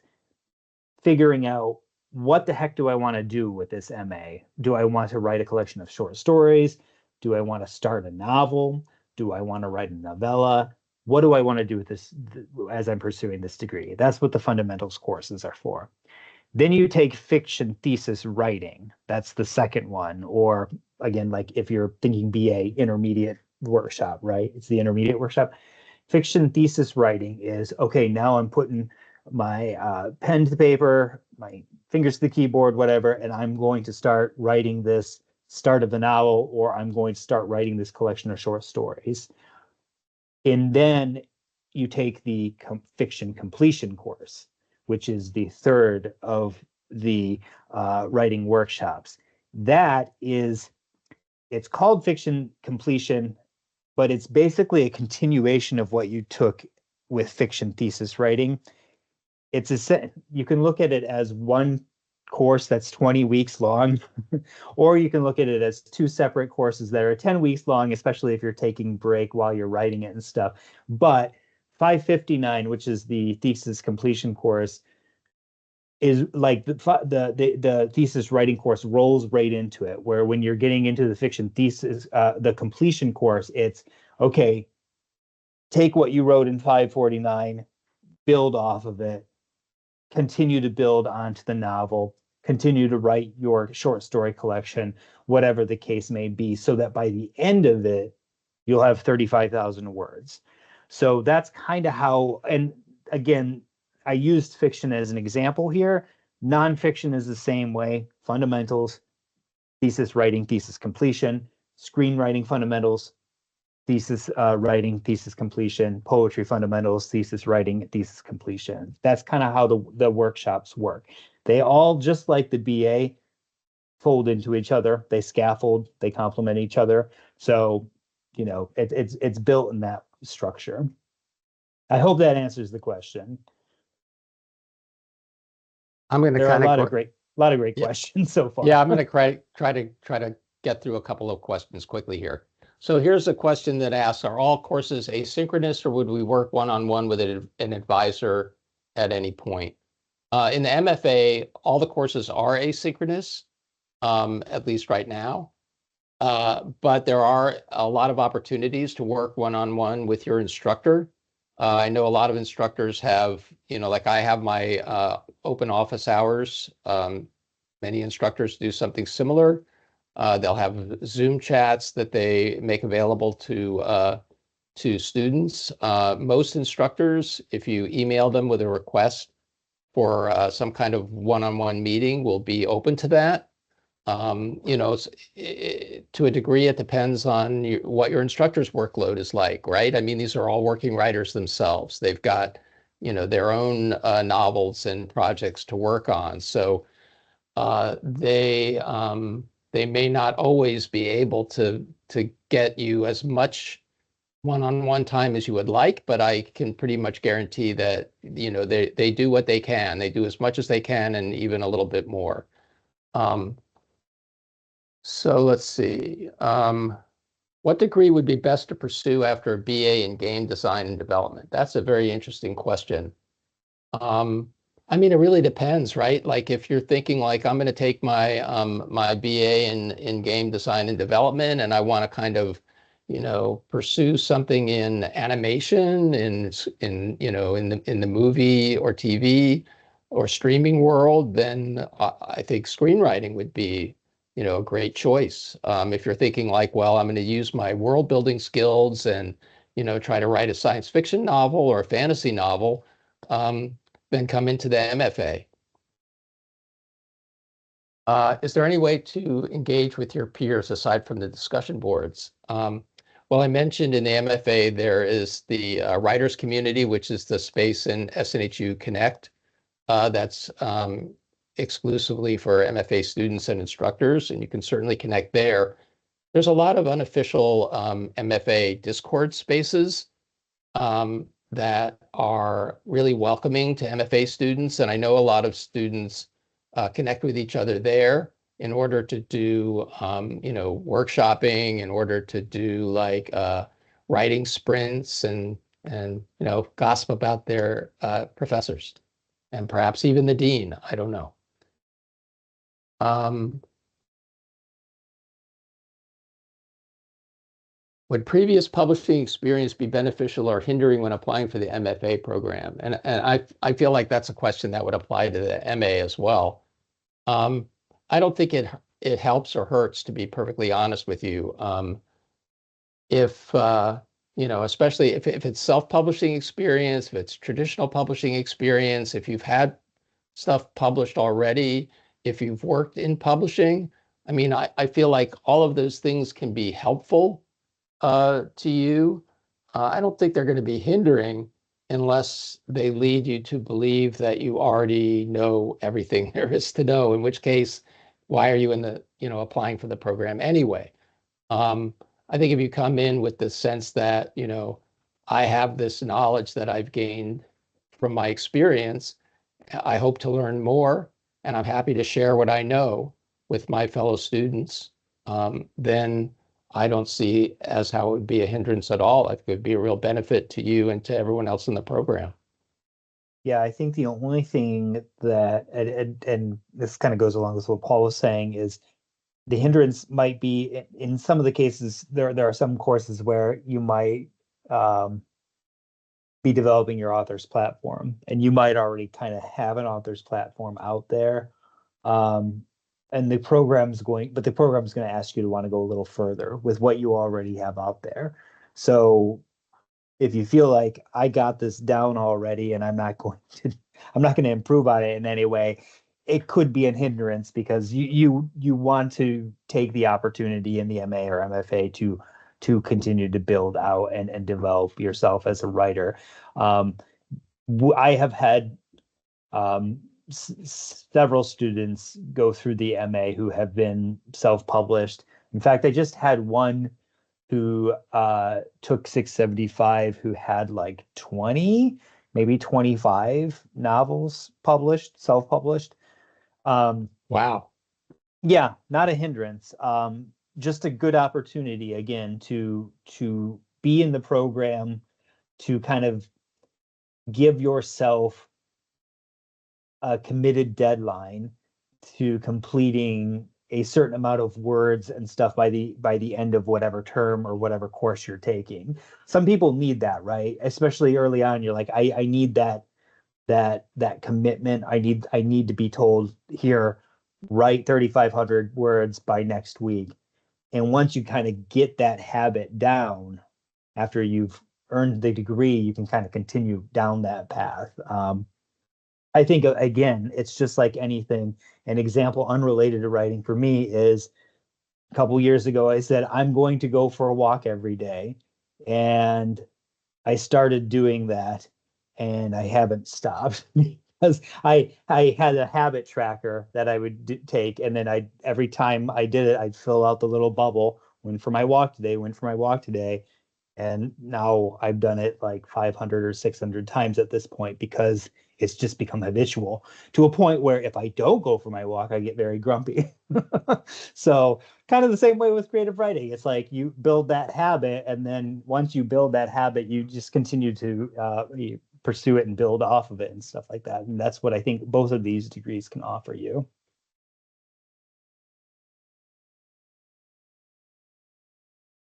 [SPEAKER 2] figuring out what the heck do I want to do with this MA? Do I want to write a collection of short stories? Do I want to start a novel? Do I want to write a novella? What do I want to do with this as I'm pursuing this degree? That's what the fundamentals courses are for. Then you take fiction thesis writing. That's the second one. Or again, like if you're thinking BA, intermediate workshop, right? It's the intermediate workshop. Fiction thesis writing is, okay, now I'm putting my pen to the paper, my fingers to the keyboard, whatever, and I'm going to start writing this start of the novel, or I'm going to start writing this collection of short stories. And then you take the fiction completion course, which is the third of the writing workshops. That is, it's called fiction completion, but it's basically a continuation of what you took with fiction thesis writing. You can look at it as one course that's 20 weeks long, or you can look at it as two separate courses that are 10 weeks long, especially if you're taking break while you're writing it and stuff. But 559, which is the thesis completion course, is like the thesis writing course rolls right into it, where when you're getting into the fiction thesis, the completion course, it's okay, take what you wrote in 549, build off of it, continue to build onto the novel, continue to write your short story collection, whatever the case may be, so that by the end of it, you'll have 35,000 words. So that's kind of how, and again, I used fiction as an example here. Nonfiction is the same way. Fundamentals, thesis writing, thesis completion, screenwriting fundamentals, thesis writing, thesis completion, poetry fundamentals, thesis writing, thesis completion. That's kind of how the workshops work. They all, just like the BA, fold into each other. They scaffold, they complement each other. So, you know, it's built in that structure. I hope that answers the question.
[SPEAKER 1] I'm going to
[SPEAKER 2] There are
[SPEAKER 1] kind
[SPEAKER 2] a lot of great
[SPEAKER 1] Yeah.
[SPEAKER 2] questions so far.
[SPEAKER 1] Yeah, I'm going to try to get through a couple of questions quickly here. So here's a question that asks, are all courses asynchronous, or would we work one-on-one with an advisor at any point? In the MFA, all the courses are asynchronous, at least right now. But there are a lot of opportunities to work one-on-one with your instructor. I know a lot of instructors have, you know, like I have my open office hours. Many instructors do something similar. They'll have Zoom chats that they make available to students. Most instructors, if you email them with a request for some kind of one-on-one meeting, will be open to that. You know, to a degree, it depends on what your instructor's workload is like, right? I mean, these are all working writers themselves. They've got, you know, their own novels and projects to work on. So they may not always be able to get you as much one-on-one time as you would like, but I can pretty much guarantee that, you know, they do what they can. They do as much as they can and even a little bit more. So let's see. What degree would be best to pursue after a BA in game design and development? That's a very interesting question. I mean, it really depends, right? Like if you're thinking like I'm going to take my BA in game design and development, and I want to kind of, pursue something in animation, in the movie or TV or streaming world, then I think screenwriting would be, a great choice. If you're thinking like, well, I'm going to use my world building skills and, try to write a science fiction novel or a fantasy novel. Then come into the MFA. Is there any way to engage with your peers aside from the discussion boards? Well, I mentioned in the MFA, there is the writers community, which is the space in SNHU Connect that's exclusively for MFA students and instructors, and you can certainly connect there. There's a lot of unofficial MFA Discord spaces that are really welcoming to MFA students. And I know a lot of students connect with each other there in order to do, workshopping, in order to do like writing sprints and gossip about their professors and perhaps even the dean. I don't know. Would previous publishing experience be beneficial or hindering when applying for the MFA program? And I feel like that's a question that would apply to the MA as well. I don't think it helps or hurts, to be perfectly honest with you. If especially if it's self-publishing experience, if it's traditional publishing experience, if you've had stuff published already, if you've worked in publishing, I mean, I feel like all of those things can be helpful to you. I don't think they're going to be hindering unless they lead you to believe that you already know everything there is to know, in which case, why are you applying for the program anyway? I think if you come in with the sense that, I have this knowledge that I've gained from my experience, I hope to learn more, and I'm happy to share what I know with my fellow students, then I don't see as how it would be a hindrance at all. I think it would be a real benefit to you and to everyone else in the program.
[SPEAKER 2] Yeah, I think the only thing that, and this kind of goes along with what Paul was saying, is the hindrance might be in some of the cases, there are some courses where you might be developing your author's platform, and you might already kind of have an author's platform out there. And the program's going to ask you to want to go a little further with what you already have out there. So if you feel like I got this down already and I'm not going to improve on it in any way, it could be a hindrance because you want to take the opportunity in the MA or MFA to continue to build out and develop yourself as a writer. I have had several students go through the MA who have been self-published. In fact, I just had one who took 675 who had like 20, maybe 25 novels published, self-published.
[SPEAKER 1] Wow.
[SPEAKER 2] Yeah, not a hindrance. Just a good opportunity again to be in the program, to kind of give yourself a committed deadline to completing a certain amount of words and stuff by the end of whatever term or whatever course you're taking. Some people need that, right? Especially early on, you're like, I need that commitment. I need to be told, here, write 3,500 words by next week. And once you kind of get that habit down, after you've earned the degree, you can kind of continue down that path. I think, again, it's just like anything. An example unrelated to writing for me is a couple years ago, I said, I'm going to go for a walk every day. And I started doing that, and I haven't stopped because I had a habit tracker that I would take. And then every time I did it, I'd fill out the little bubble, went for my walk today, went for my walk today. And now I've done it like 500 or 600 times at this point because it's just become habitual to a point where if I don't go for my walk, I get very grumpy. So kind of the same way with creative writing. It's like you build that habit, and then once you build that habit, you just continue to you pursue it and build off of it and stuff like that. And that's what I think both of these degrees can offer you.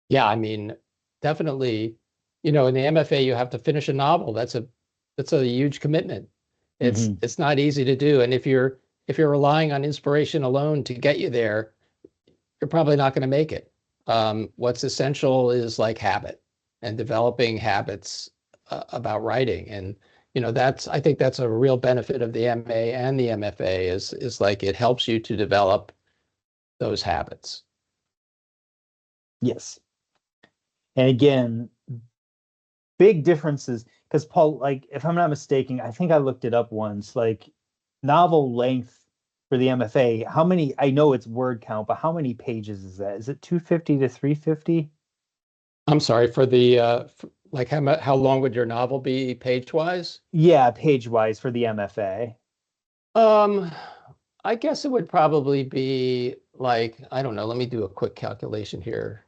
[SPEAKER 1] Yeah, I mean, definitely, in the MFA, you have to finish a novel. That's a huge commitment. It's not easy to do. And if you're relying on inspiration alone to get you there, you're probably not going to make it. What's essential is like habit and developing habits about writing. And I think that's a real benefit of the MA and the MFA is like it helps you to develop those habits.
[SPEAKER 2] Yes. And again, big differences, because Paul, like, if I'm not mistaken, I think I looked it up once, like novel length for the MFA, how many, I know it's word count, but how many pages is that? Is it 250 to 350?
[SPEAKER 1] I'm sorry for like how long would your novel be page wise?
[SPEAKER 2] Yeah, page wise for the MFA.
[SPEAKER 1] Um, I guess it would probably be like, I don't know, let me do a quick calculation here.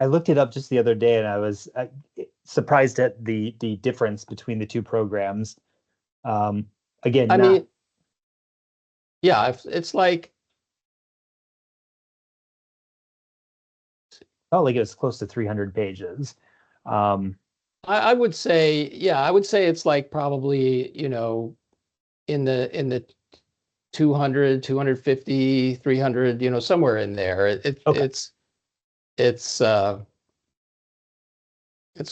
[SPEAKER 2] I looked it up just the other day, and I was surprised at the difference between the two programs. Again,
[SPEAKER 1] I
[SPEAKER 2] not
[SPEAKER 1] mean, yeah, it's like,
[SPEAKER 2] felt like it was close to 300 pages.
[SPEAKER 1] I would say, yeah, I would say it's like probably, in the 200, 250, 300, somewhere in there.
[SPEAKER 2] Okay.
[SPEAKER 1] It's it's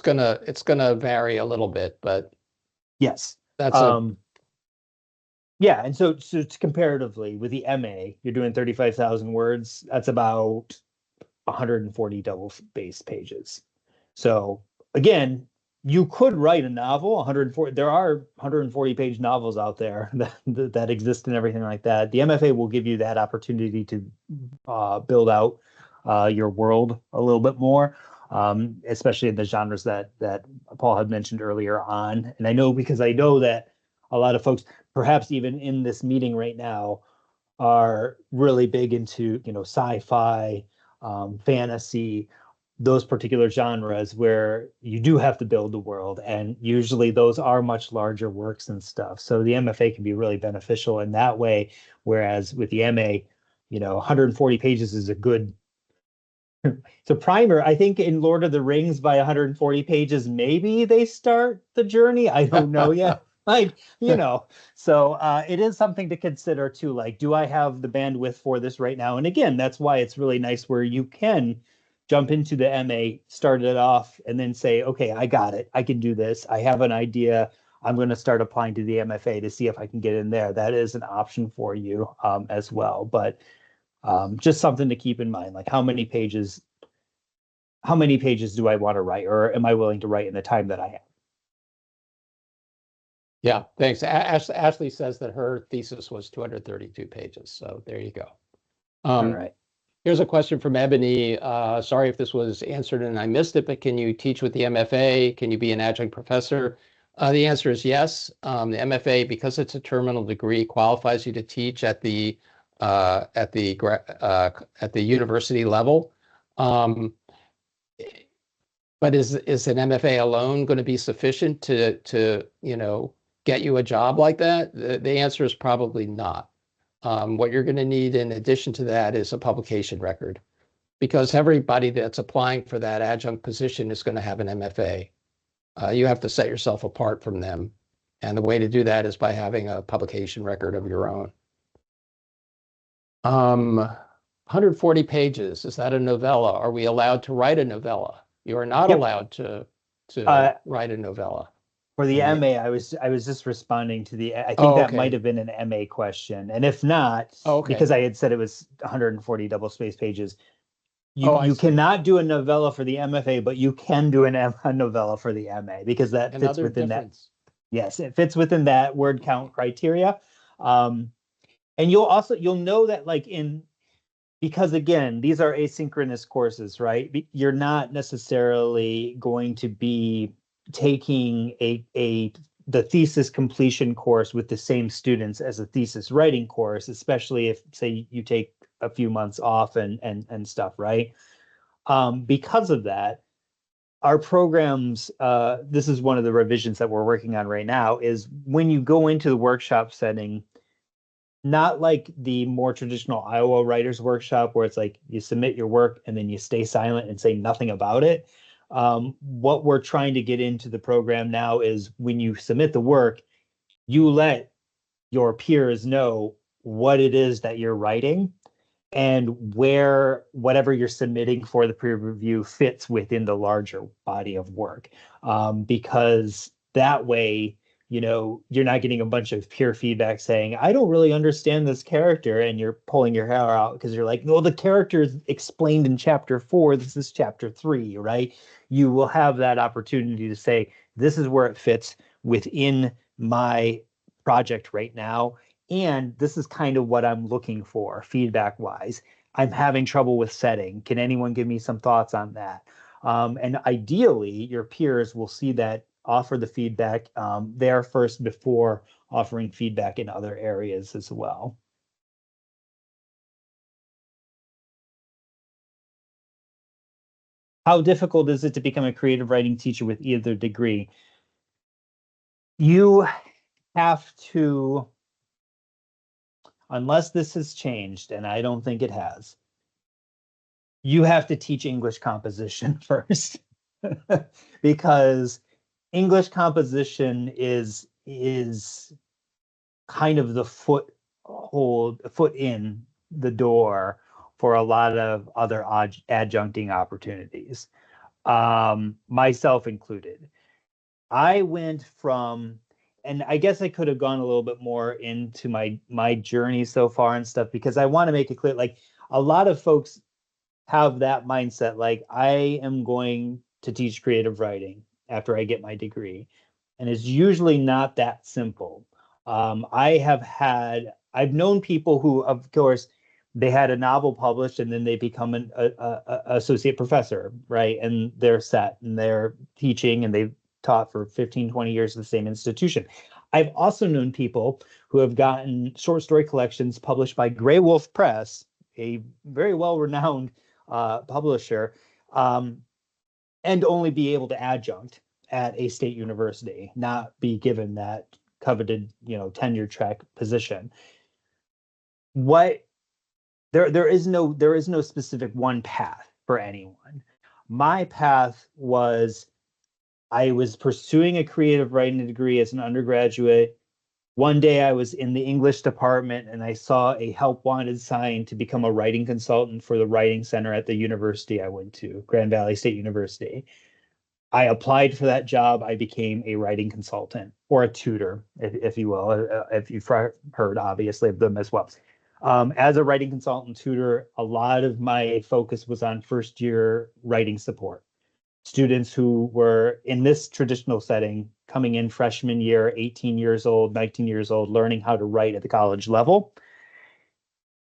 [SPEAKER 1] gonna vary a little bit, but
[SPEAKER 2] Yes.
[SPEAKER 1] that's a
[SPEAKER 2] Um, yeah, and so it's comparatively with the MA, you're doing 35,000 words. That's about 140 double base pages. So again, you could write a novel, 140. There are 140 page novels out there that exist and everything like that. The MFA will give you that opportunity to build out your world a little bit more, especially in the genres that Paul had mentioned earlier on. And I know because I know that a lot of folks, perhaps even in this meeting right now, are really big into sci-fi, fantasy, those particular genres where you do have to build the world, and usually those are much larger works and stuff. So the MFA can be really beneficial in that way, whereas with the MA, 140 pages is a good. So primer, I think in Lord of the Rings by 140 pages, maybe they start the journey. I don't know yet. Like, so it is something to consider too. Like, do I have the bandwidth for this right now? And again, that's why it's really nice where you can jump into the MA, start it off, and then say, okay, I got it. I can do this. I have an idea. I'm going to start applying to the MFA to see if I can get in there. That is an option for you as well. But just something to keep in mind, like how many pages do I want to write, or am I willing to write in the time that I have?
[SPEAKER 1] Yeah, thanks. Ashley says that her thesis was 232 pages. So there you go.
[SPEAKER 2] All right.
[SPEAKER 1] Here's a question from Ebony. Sorry if this was answered and I missed it, but can you teach with the MFA? Can you be an adjunct professor? The answer is yes. The MFA, because it's a terminal degree, qualifies you to teach at the university level. But is an MFA alone going to be sufficient to get you a job like that? The answer is probably not. What you're going to need in addition to that is a publication record, because everybody that's applying for that adjunct position is going to have an MFA. You have to set yourself apart from them. And the way to do that is by having a publication record of your own. 140 pages, is that a novella? Are we allowed to write a novella? You are not
[SPEAKER 2] Yep.
[SPEAKER 1] allowed to write a novella.
[SPEAKER 2] For the
[SPEAKER 1] And
[SPEAKER 2] MA, I was just responding to I think that
[SPEAKER 1] okay.
[SPEAKER 2] might have been an MA question. And if not,
[SPEAKER 1] Okay.
[SPEAKER 2] because I had said it was 140 double space pages,
[SPEAKER 1] I
[SPEAKER 2] you
[SPEAKER 1] see.
[SPEAKER 2] cannot do a novella for the MFA, but you can do a novella for the MA because that fits
[SPEAKER 1] Another
[SPEAKER 2] within
[SPEAKER 1] difference.
[SPEAKER 2] that. Yes, it fits within that word count criteria. And you'll know that like in because again, these are asynchronous courses, right? You're not necessarily going to be taking the thesis completion course with the same students as a thesis writing course, especially if, say, you take a few months off and stuff, right? Because of that, our programs, this is one of the revisions that we're working on right now, is when you go into the workshop setting, not like the more traditional Iowa Writers Workshop where it's like you submit your work and then you stay silent and say nothing about it. What we're trying to get into the program now is when you submit the work, you let your peers know what it is that you're writing and where whatever you're submitting for the peer review fits within the larger body of work. Because that way, you're not getting a bunch of peer feedback saying, I don't really understand this character, and you're pulling your hair out because you're like, no, the character is explained in chapter 4. This is chapter 3, right? You will have that opportunity to say, this is where it fits within my project right now. And this is kind of what I'm looking for feedback wise. I'm having trouble with setting. Can anyone give me some thoughts on that? And ideally, your peers will see that, offer the feedback there first before offering feedback in other areas as well. How difficult is it to become a creative writing teacher with either degree? You have to, unless this has changed, and I don't think it has, you have to teach English composition first because English composition is kind of the foot in the door for a lot of other adjuncting opportunities, myself included. I went from, and I guess I could have gone a little bit more into my journey so far and stuff because I want to make it clear, like a lot of folks have that mindset, like I am going to teach creative writing after I get my degree. And it's usually not that simple. I've known people who, of course, they had a novel published and then they become an associate professor, right? And they're set and they're teaching and they've taught for 15, 20 years at the same institution. I've also known people who have gotten short story collections published by Grey Wolf Press, a very well-renowned publisher, and only be able to adjunct at a state university, not be given that coveted, tenure track position. What there is no specific one path for anyone. My path was I was pursuing a creative writing degree as an undergraduate. One day I was in the English department and I saw a help wanted sign to become a writing consultant for the writing center at the university I went to, Grand Valley State University. I applied for that job. I became a writing consultant or a tutor, if you will, if you've heard, obviously, of them as well. As a writing consultant tutor, a lot of my focus was on first year writing support. Students who were in this traditional setting, coming in freshman year, 18 years old, 19 years old, learning how to write at the college level.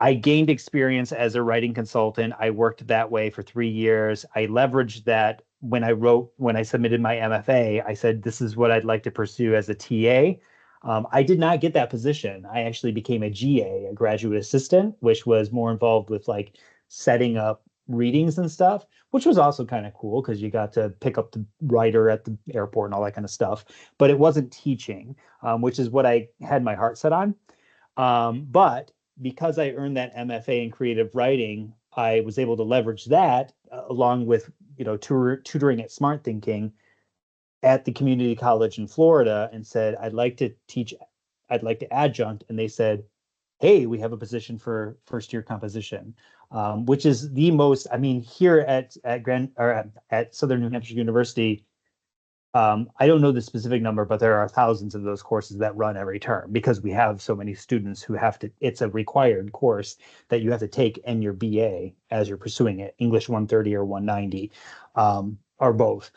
[SPEAKER 2] I gained experience as a writing consultant. I worked that way for 3 years. I leveraged that when I submitted my MFA. I said, this is what I'd like to pursue as a TA. I did not get that position. I actually became a GA, a graduate assistant, which was more involved with like setting up readings and stuff, which was also kind of cool because you got to pick up the writer at the airport and all that kind of stuff. But it wasn't teaching, which is what I had my heart set on. But because I earned that MFA in creative writing, I was able to leverage that along with tutoring at Smart Thinking at the community college in Florida, and said I'd like to teach, I'd like to adjunct, and they said, hey, we have a position for first year composition, which is the most. I mean, here at Southern New Hampshire University, I don't know the specific number, but there are thousands of those courses that run every term because we have so many students who have to, it's a required course that you have to take in your BA as you're pursuing it, English 130 or 190, or both.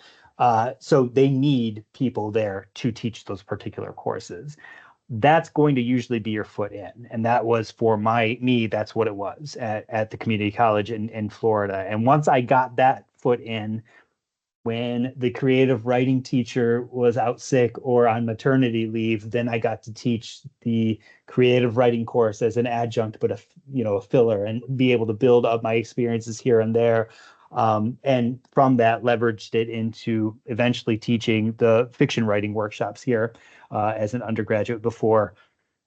[SPEAKER 2] So they need people there to teach those particular courses. that's going to usually be your foot in. And that was for me, that's what it was at the community college in Florida. And once I got that foot in, when the creative writing teacher was out sick or on maternity leave, then I got to teach the creative writing course as an adjunct, but a filler, and be able to build up my experiences here and there. And from that, leveraged it into eventually teaching the fiction writing workshops here as an undergraduate before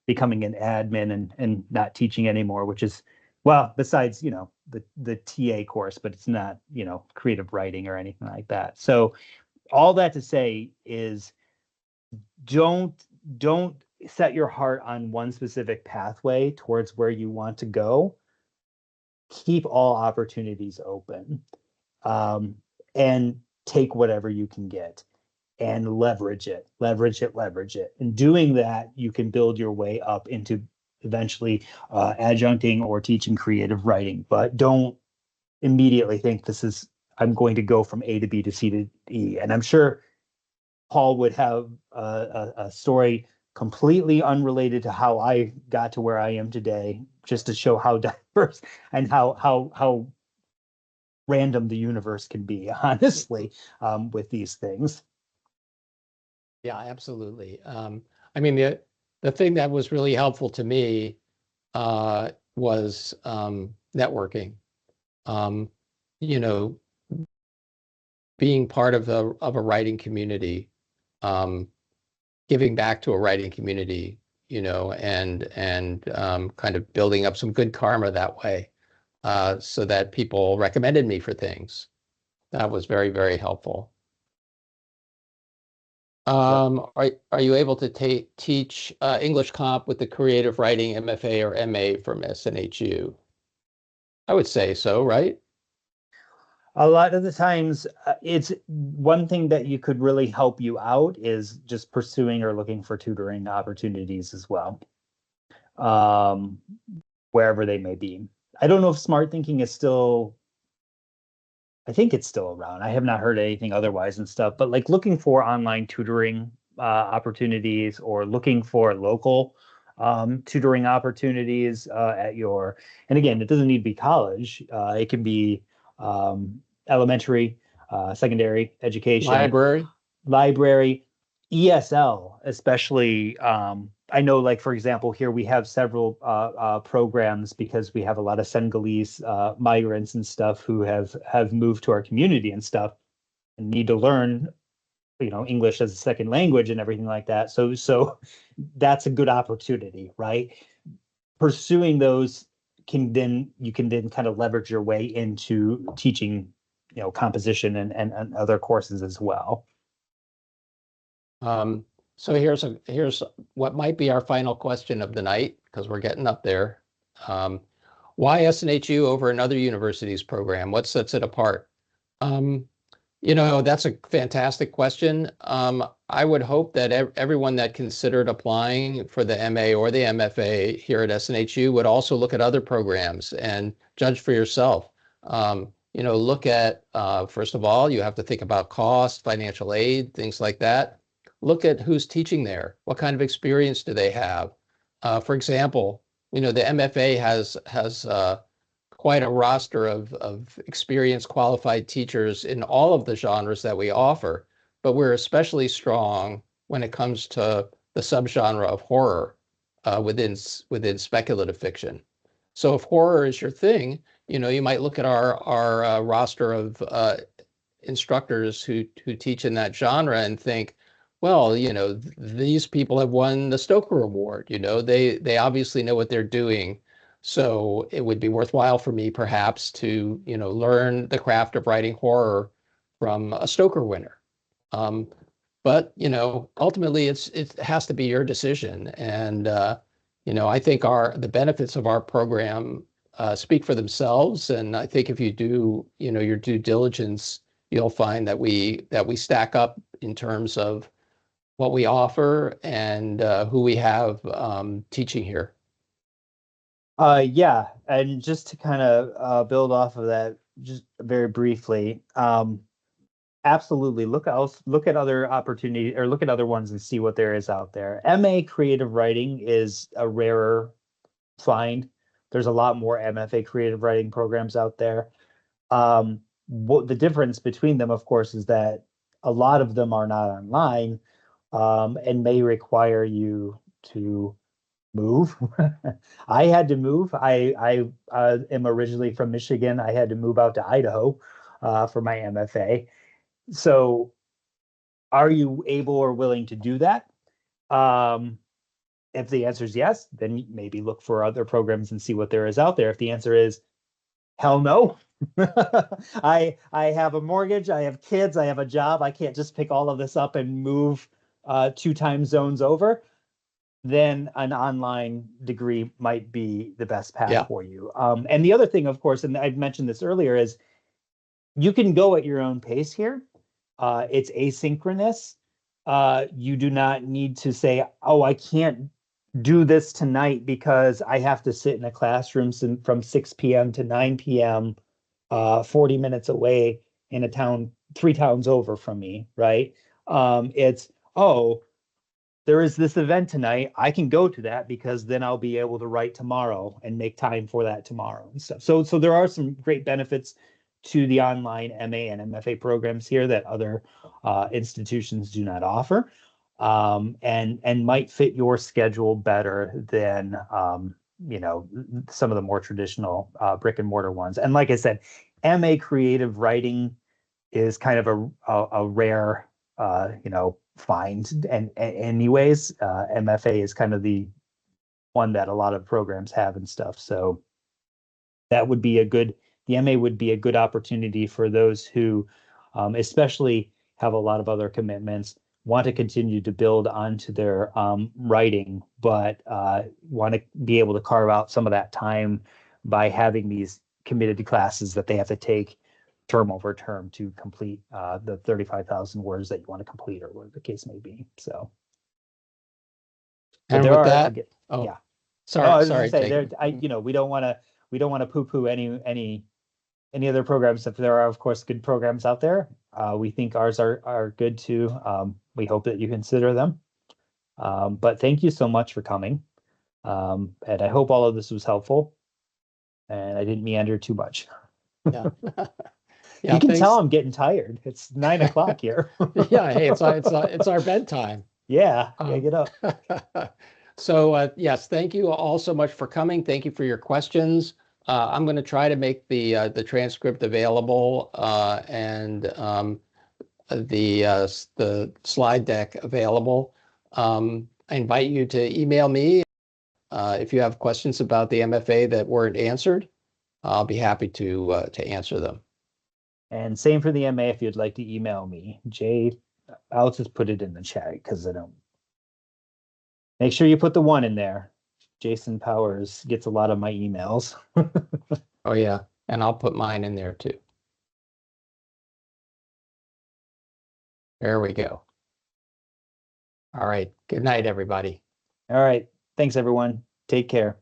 [SPEAKER 2] becoming an admin and not teaching anymore, which is, well, besides, the TA course, but it's not, creative writing or anything like that. So all that to say is don't set your heart on one specific pathway towards where you want to go. Keep all opportunities open, and take whatever you can get and leverage it. And doing that, you can build your way up into eventually adjuncting or teaching creative writing. But don't immediately think I'm going to go from A to B to C to E. And I'm sure Paul would have a story completely unrelated to how I got to where I am today, just to show how diverse and how random the universe can be, honestly, with these things.
[SPEAKER 1] Yeah, absolutely. I mean, the thing that was really helpful to me was networking. Um, you know, being part of a writing community, giving back to a writing community, and kind of building up some good karma that way, so that people recommended me for things. That was very, very helpful. Are you able to teach English Comp with the creative writing MFA or MA from SNHU? I would say so, right?
[SPEAKER 2] A lot of the times, it's one thing that you could really help you out is just pursuing or looking for tutoring opportunities as well, um, wherever they may be. I don't know if smart thinking is still, I think it's still around. I have not heard anything otherwise and stuff, but like looking for online tutoring opportunities or looking for local tutoring opportunities and again, it doesn't need to be college. It can be elementary, secondary education,
[SPEAKER 1] Library?
[SPEAKER 2] library, ESL, especially. I know, like, for example, here we have several programs because we have a lot of Senegalese migrants and stuff who have moved to our community and stuff and need to learn, English as a second language and everything like that. So that's a good opportunity, right? Pursuing those you can then kind of leverage your way into teaching, composition and other courses as well.
[SPEAKER 1] So here's what might be our final question of the night, because we're getting up there. Why SNHU over another university's program? What sets it apart? That's a fantastic question. I would hope that everyone that considered applying for the MA or the MFA here at SNHU would also look at other programs and judge for yourself. Look at, first of all, you have to think about cost, financial aid, things like that. Look at who's teaching there. What kind of experience do they have? For example, the MFA has quite a roster of experienced, qualified teachers in all of the genres that we offer, but we're especially strong when it comes to the subgenre of horror within speculative fiction. So if horror is your thing, you might look at our roster of instructors who teach in that genre and think, well, these people have won the Stoker Award. They obviously know what they're doing. So it would be worthwhile for me perhaps to, learn the craft of writing horror from a Stoker winner. But, ultimately it has to be your decision. And, I think the benefits of our program speak for themselves. And I think if you do, your due diligence, you'll find that we stack up in terms of what we offer and who we have teaching here.
[SPEAKER 2] Yeah, and just to kind of build off of that, just very briefly, Absolutely. Look at other opportunity, or look at other ones and see what there is out there. MA creative writing is a rarer find. There's a lot more MFA creative writing programs out there. What the difference between them, of course, is that a lot of them are not online, and may require you to move. I had to move. I am originally from Michigan. I had to move out to Idaho for my MFA. So are you able or willing to do that? Um, if the answer is yes, then maybe look for other programs and see what there is out there. If the answer is hell no, I have a mortgage, I have kids, I have a job, I can't just pick all of this up and move 2 time zones over, then an online degree might be the best path
[SPEAKER 1] Yeah.
[SPEAKER 2] for you. And the other thing, of course, and I mentioned this earlier, is you can go at your own pace here. It's asynchronous. You do not need to say, oh, I can't do this tonight because I have to sit in a classroom from 6 p.m. to 9 p.m., 40 minutes away in a town 3 towns over from me, right? It's, oh, there is this event tonight. I can go to that because then I'll be able to write tomorrow and make time for that tomorrow and stuff. So there are some great benefits to the online MA and MFA programs here that other institutions do not offer, and might fit your schedule better than some of the more traditional brick and mortar ones. And like I said, MA creative writing is kind of a rare find, and anyways, MFA is kind of the one that a lot of programs have and stuff. So that would be the MA would be a good opportunity for those who especially have a lot of other commitments, want to continue to build onto their writing, but want to be able to carve out some of that time by having these committed classes that they have to take term over term to complete the 35,000 words that you want to complete, or whatever the case may be. So, but
[SPEAKER 1] And
[SPEAKER 2] there
[SPEAKER 1] with
[SPEAKER 2] are,
[SPEAKER 1] that,
[SPEAKER 2] again,
[SPEAKER 1] oh,
[SPEAKER 2] yeah. No, I
[SPEAKER 1] sorry,
[SPEAKER 2] was gonna
[SPEAKER 1] sorry,
[SPEAKER 2] say there,
[SPEAKER 1] Jake.
[SPEAKER 2] we don't want to poo-poo any other programs. If there are, of course, good programs out there, we think ours are good too. We hope that you consider them. But thank you so much for coming. And I hope all of this was helpful. And I didn't meander too much.
[SPEAKER 1] Yeah.
[SPEAKER 2] You
[SPEAKER 1] Yeah,
[SPEAKER 2] can tell
[SPEAKER 1] thanks.
[SPEAKER 2] I'm getting tired. It's 9 o'clock here.
[SPEAKER 1] Yeah, hey, it's our bedtime.
[SPEAKER 2] Yeah,
[SPEAKER 1] Um,
[SPEAKER 2] get up.
[SPEAKER 1] So yes, thank you all so much for coming. Thank you for your questions. I'm going to try to make the transcript available and the slide deck available. I invite you to email me if you have questions about the MFA that weren't answered. I'll be happy to answer them.
[SPEAKER 2] And same for the MA if you'd like to email me. I'll just put it in the chat because I don't. Make sure you put the 1 in there. Jason Powers gets a lot of my emails.
[SPEAKER 1] Oh yeah, and I'll put mine in there too. There we go. All right. Good night, everybody.
[SPEAKER 2] All right. Thanks, everyone. Take care.